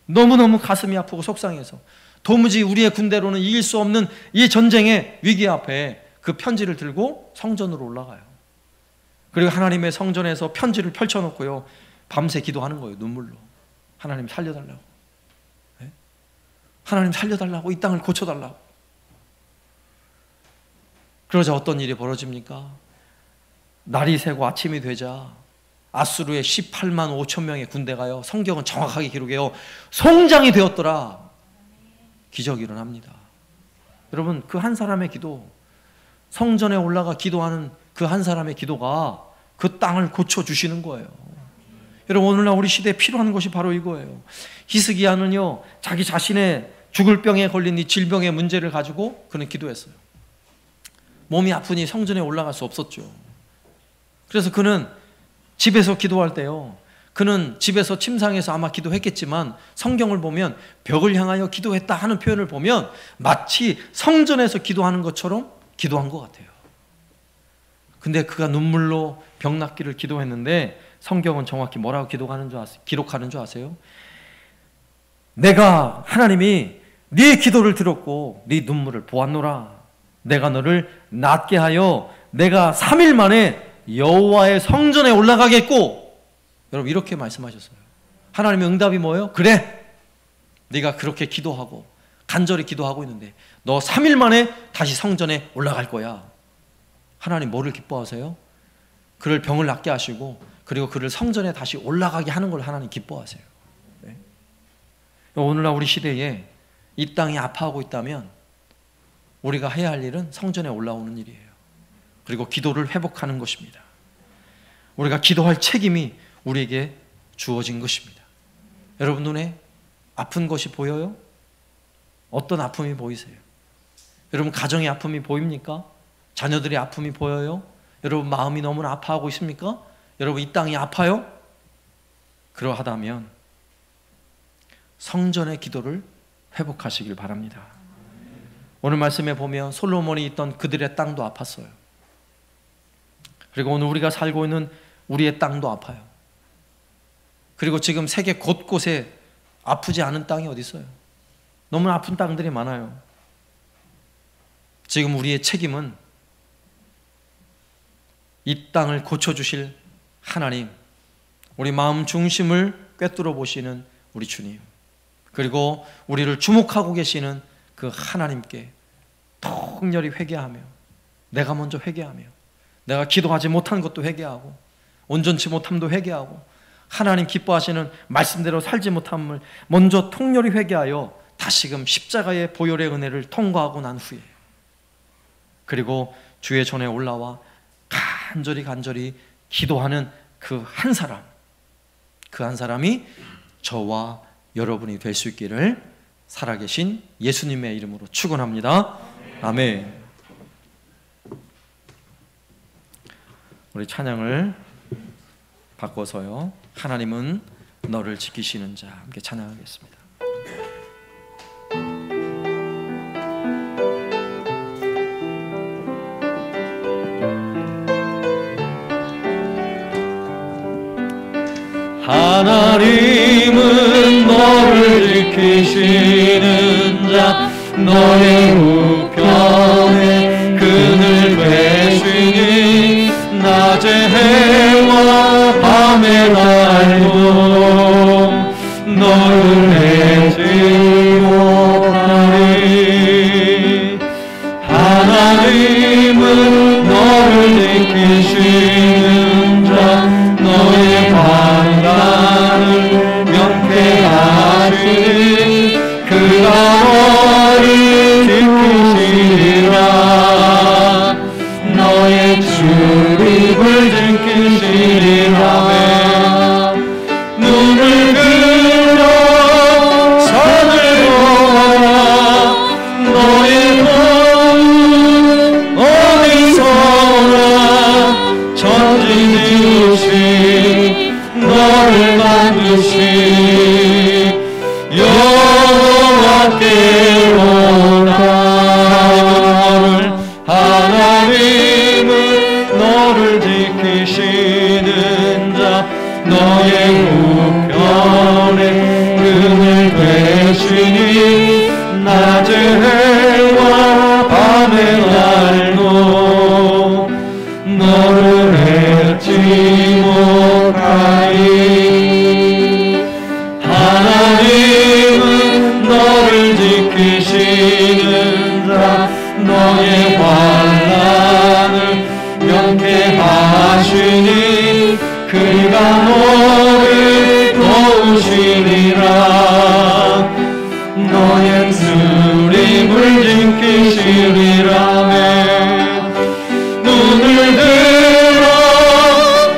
너무너무 가슴이 아프고 속상해서 도무지 우리의 군대로는 이길 수 없는 이 전쟁의 위기 앞에 그 편지를 들고 성전으로 올라가요. 그리고 하나님의 성전에서 편지를 펼쳐놓고요 밤새 기도하는 거예요. 눈물로. 하나님 살려달라고, 네? 하나님 살려달라고, 이 땅을 고쳐달라고. 그러자 어떤 일이 벌어집니까? 날이 새고 아침이 되자 아수르의 18만 5천 명의 군대가요, 성경은 정확하게 기록해요, 송장이 되었더라. 기적이 일어납니다. 여러분, 그 한 사람의 기도, 성전에 올라가 기도하는 그 한 사람의 기도가 그 땅을 고쳐주시는 거예요. 여러분, 오늘날 우리 시대에 필요한 것이 바로 이거예요. 히스기야는요 자기 자신의 죽을 병에 걸린 이 질병의 문제를 가지고 그는 기도했어요. 몸이 아프니 성전에 올라갈 수 없었죠. 그래서 그는 집에서 기도할 때요, 그는 집에서 침상에서 아마 기도했겠지만 성경을 보면 벽을 향하여 기도했다 하는 표현을 보면 마치 성전에서 기도하는 것처럼 기도한 것 같아요. 근데 그가 눈물로 병 낫기를 기도했는데 성경은 정확히 뭐라고 기록하는 줄 아세요? 내가, 하나님이 네 기도를 들었고 네 눈물을 보았노라. 내가 너를 낫게 하여 내가 3일 만에 여호와의 성전에 올라가겠고. 여러분, 이렇게 말씀하셨어요. 하나님의 응답이 뭐예요? 그래, 네가 그렇게 기도하고 간절히 기도하고 있는데 너 3일 만에 다시 성전에 올라갈 거야. 하나님 뭐를 기뻐하세요? 그를 병을 낫게 하시고 그리고 그를 성전에 다시 올라가게 하는 걸 하나님 기뻐하세요. 네? 오늘날 우리 시대에 이 땅이 아파하고 있다면 우리가 해야 할 일은 성전에 올라오는 일이에요. 그리고 기도를 회복하는 것입니다. 우리가 기도할 책임이 우리에게 주어진 것입니다. 여러분, 눈에 아픈 것이 보여요? 어떤 아픔이 보이세요? 여러분, 가정의 아픔이 보입니까? 자녀들의 아픔이 보여요? 여러분, 마음이 너무나 아파하고 있습니까? 여러분, 이 땅이 아파요? 그러하다면 성전의 기도를 회복하시길 바랍니다. 오늘 말씀에 보면 솔로몬이 있던 그들의 땅도 아팠어요. 그리고 오늘 우리가 살고 있는 우리의 땅도 아파요. 그리고 지금 세계 곳곳에 아프지 않은 땅이 어디 있어요? 너무 아픈 땅들이 많아요. 지금 우리의 책임은 이 땅을 고쳐주실 하나님, 우리 마음 중심을 꿰뚫어 보시는 우리 주님, 그리고 우리를 주목하고 계시는 그 하나님께 통렬히 회개하며, 내가 먼저 회개하며, 내가 기도하지 못한 것도 회개하고 온전치 못함도 회개하고 하나님 기뻐하시는 말씀대로 살지 못함을 먼저 통렬히 회개하여 다시금 십자가의 보혈의 은혜를 통과하고 난 후에, 그리고 주의 전에 올라와 간절히 기도하는 그 한 사람, 그 한 사람이 저와 여러분이 될 수 있기를 살아계신 예수님의 이름으로 축원합니다. 아멘. 우리 찬양을 바꿔서요, 하나님은 너를 지키시는 자 함께 찬양하겠습니다. 하나님은 너를 지키시는 자 너의 우편에 그늘 되시니 낮에 해와 밤에 달도 너를 내지 못하리. 하나님은 너를 지키시는 자 너의 방랑을 명쾌하시니 그가 너를 지키시리라. 너의 출입을 지키시리라며 눈을 들어 산을 보아라. 너의 돈 어디서나 천지지으신 너를 만드신 여호와께로다. 하나님은 너를 지키시는 자 너의 우편에 그늘 되시니 낮에 해와 밤에 달도 너를 잊지 못하리. 하나님은 너를 지키시는 자 너의 환난을 명쾌하시니 그가 너를 도우시리라. 너의 출입을 지키시리라며 눈을 들어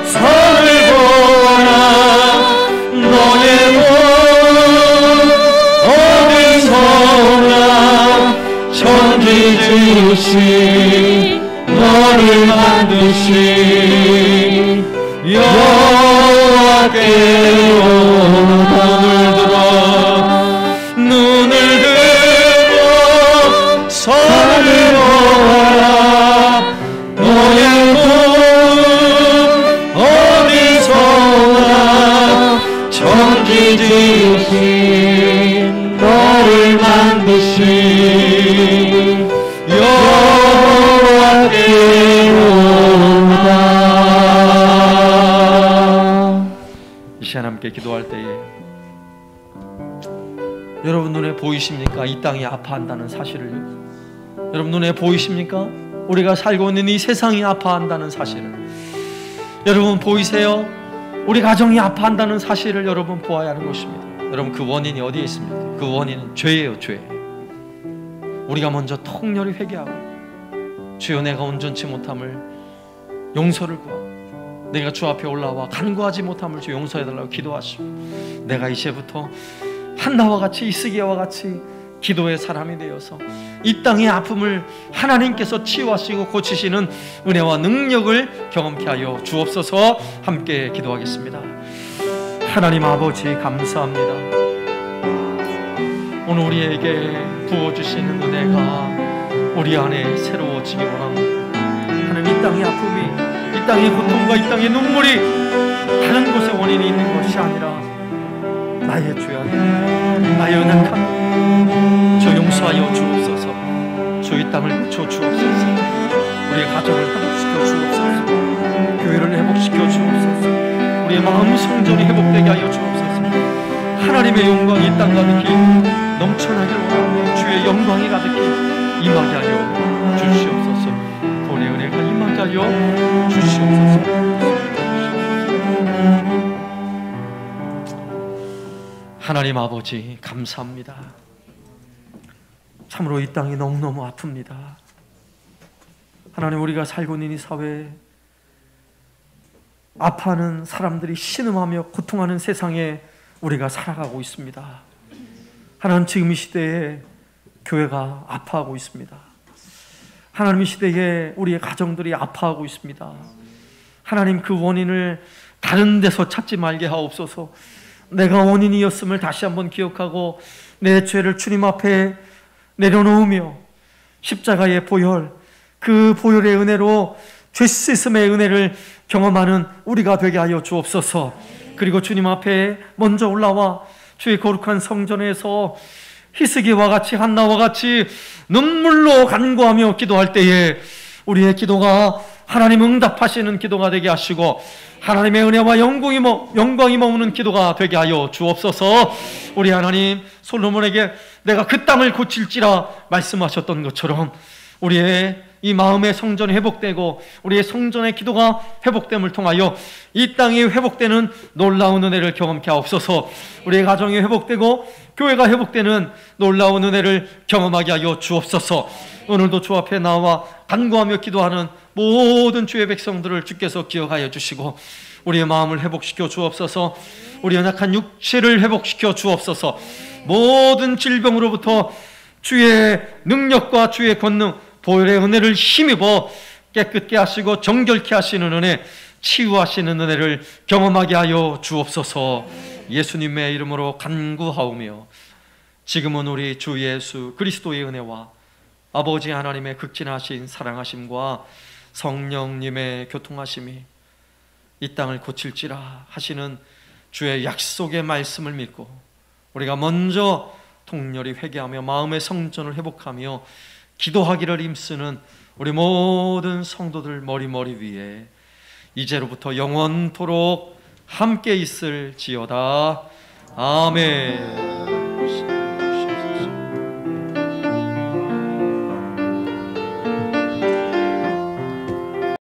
산을 보아라. 너의 돈 어디서나 천지 지으신 너를 만드신 여호와께로다. 눈을 들어 산을 보아라. 너의 돈 어디서나 천지 지으신 너를 만드신 여호와께로다. 이 시간 함께 기도할 때에 여러분 눈에 보이십니까? 이 땅이 아파한다는 사실을요. 여러분 눈에 보이십니까? 우리가 살고 있는 이 세상이 아파한다는 사실을 여러분 보이세요? 우리 가정이 아파한다는 사실을 여러분 보아야 하는 것입니다. 여러분 그 원인이 어디에 있습니까? 그 원인은 죄예요. 죄. 우리가 먼저 통렬히 회개하고 주여 내가 온전치 못함을 용서를 구하고 내가 주 앞에 올라와 간구하지 못함을 주 용서해달라고 기도하시고 내가 이제부터 한나와 같이 이스기야와 같이 기도의 사람이 되어서 이 땅의 아픔을 하나님께서 치유하시고 고치시는 은혜와 능력을 경험케 하여 주옵소서. 함께 기도하겠습니다. 하나님 아버지 감사합니다. 오늘 우리에게 부어주시는 은혜가 우리 안에 새로워지기 원합니다. 하나님 이 땅의 아픔이 이 땅의 고통과 이 땅의 눈물이 다른 곳에 원인이 있는 것이 아니라 나의 죄 안에 나의 연약함 주 용서하여 주옵소서. 주 이 땅을 고쳐 주옵소서. 우리의 가정을 회복시켜 주옵소서. 교회를 회복시켜 주옵소서. 우리의 마음 성전이 회복되게 하여 주옵소서. 하나님의 영광이 이 땅 가득히 넘쳐나길 원하며 주의 영광이 가득히 임하게 하여 주시옵소서. 구원의 은혜가 임하게 하여 주시옵소서. 하나님 아버지 감사합니다. 참으로 이 땅이 너무너무 아픕니다. 하나님 우리가 살고 있는 이 사회에 아파하는 사람들이 신음하며 고통하는 세상에 우리가 살아가고 있습니다. 하나님 지금 이 시대에 교회가 아파하고 있습니다. 하나님 이 시대에 우리의 가정들이 아파하고 있습니다. 하나님 그 원인을 다른 데서 찾지 말게 하옵소서. 내가 원인이었음을 다시 한번 기억하고 내 죄를 주님 앞에 내려놓으며 십자가의 보혈, 그 보혈의 은혜로 죄 씻음의 은혜를 경험하는 우리가 되게 하여 주옵소서. 그리고 주님 앞에 먼저 올라와 주의 거룩한 성전에서 히스기와 같이 한나와 같이 눈물로 간구하며 기도할 때에 우리의 기도가 하나님 응답하시는 기도가 되게 하시고 하나님의 은혜와 영광이 머무는 기도가 되게 하여 주옵소서. 우리 하나님, 솔로몬에게 내가 그 땅을 고칠지라 말씀하셨던 것처럼 우리의 이 마음의 성전이 회복되고 우리의 성전의 기도가 회복됨을 통하여 이 땅이 회복되는 놀라운 은혜를 경험케 하옵소서. 우리의 가정이 회복되고 교회가 회복되는 놀라운 은혜를 경험하게 하여 주옵소서. 오늘도 주 앞에 나와 간구하며 기도하는 모든 주의 백성들을 주께서 기억하여 주시고 우리의 마음을 회복시켜 주옵소서. 우리 연약한 육체를 회복시켜 주옵소서. 모든 질병으로부터 주의 능력과 주의 권능, 보혈의 은혜를 힘입어 깨끗게 하시고 정결케 하시는 은혜, 치유하시는 은혜를 경험하게 하여 주옵소서. 예수님의 이름으로 간구하오며 지금은 우리 주 예수 그리스도의 은혜와 아버지 하나님의 극진하신 사랑하심과 성령님의 교통하심이 이 땅을 고칠지라 하시는 주의 약속의 말씀을 믿고 우리가 먼저 통렬히 회개하며 마음의 성전을 회복하며 기도하기를 힘쓰는 우리 모든 성도들 머리 위에 이제로부터 영원토록 함께 있을지어다. 아멘.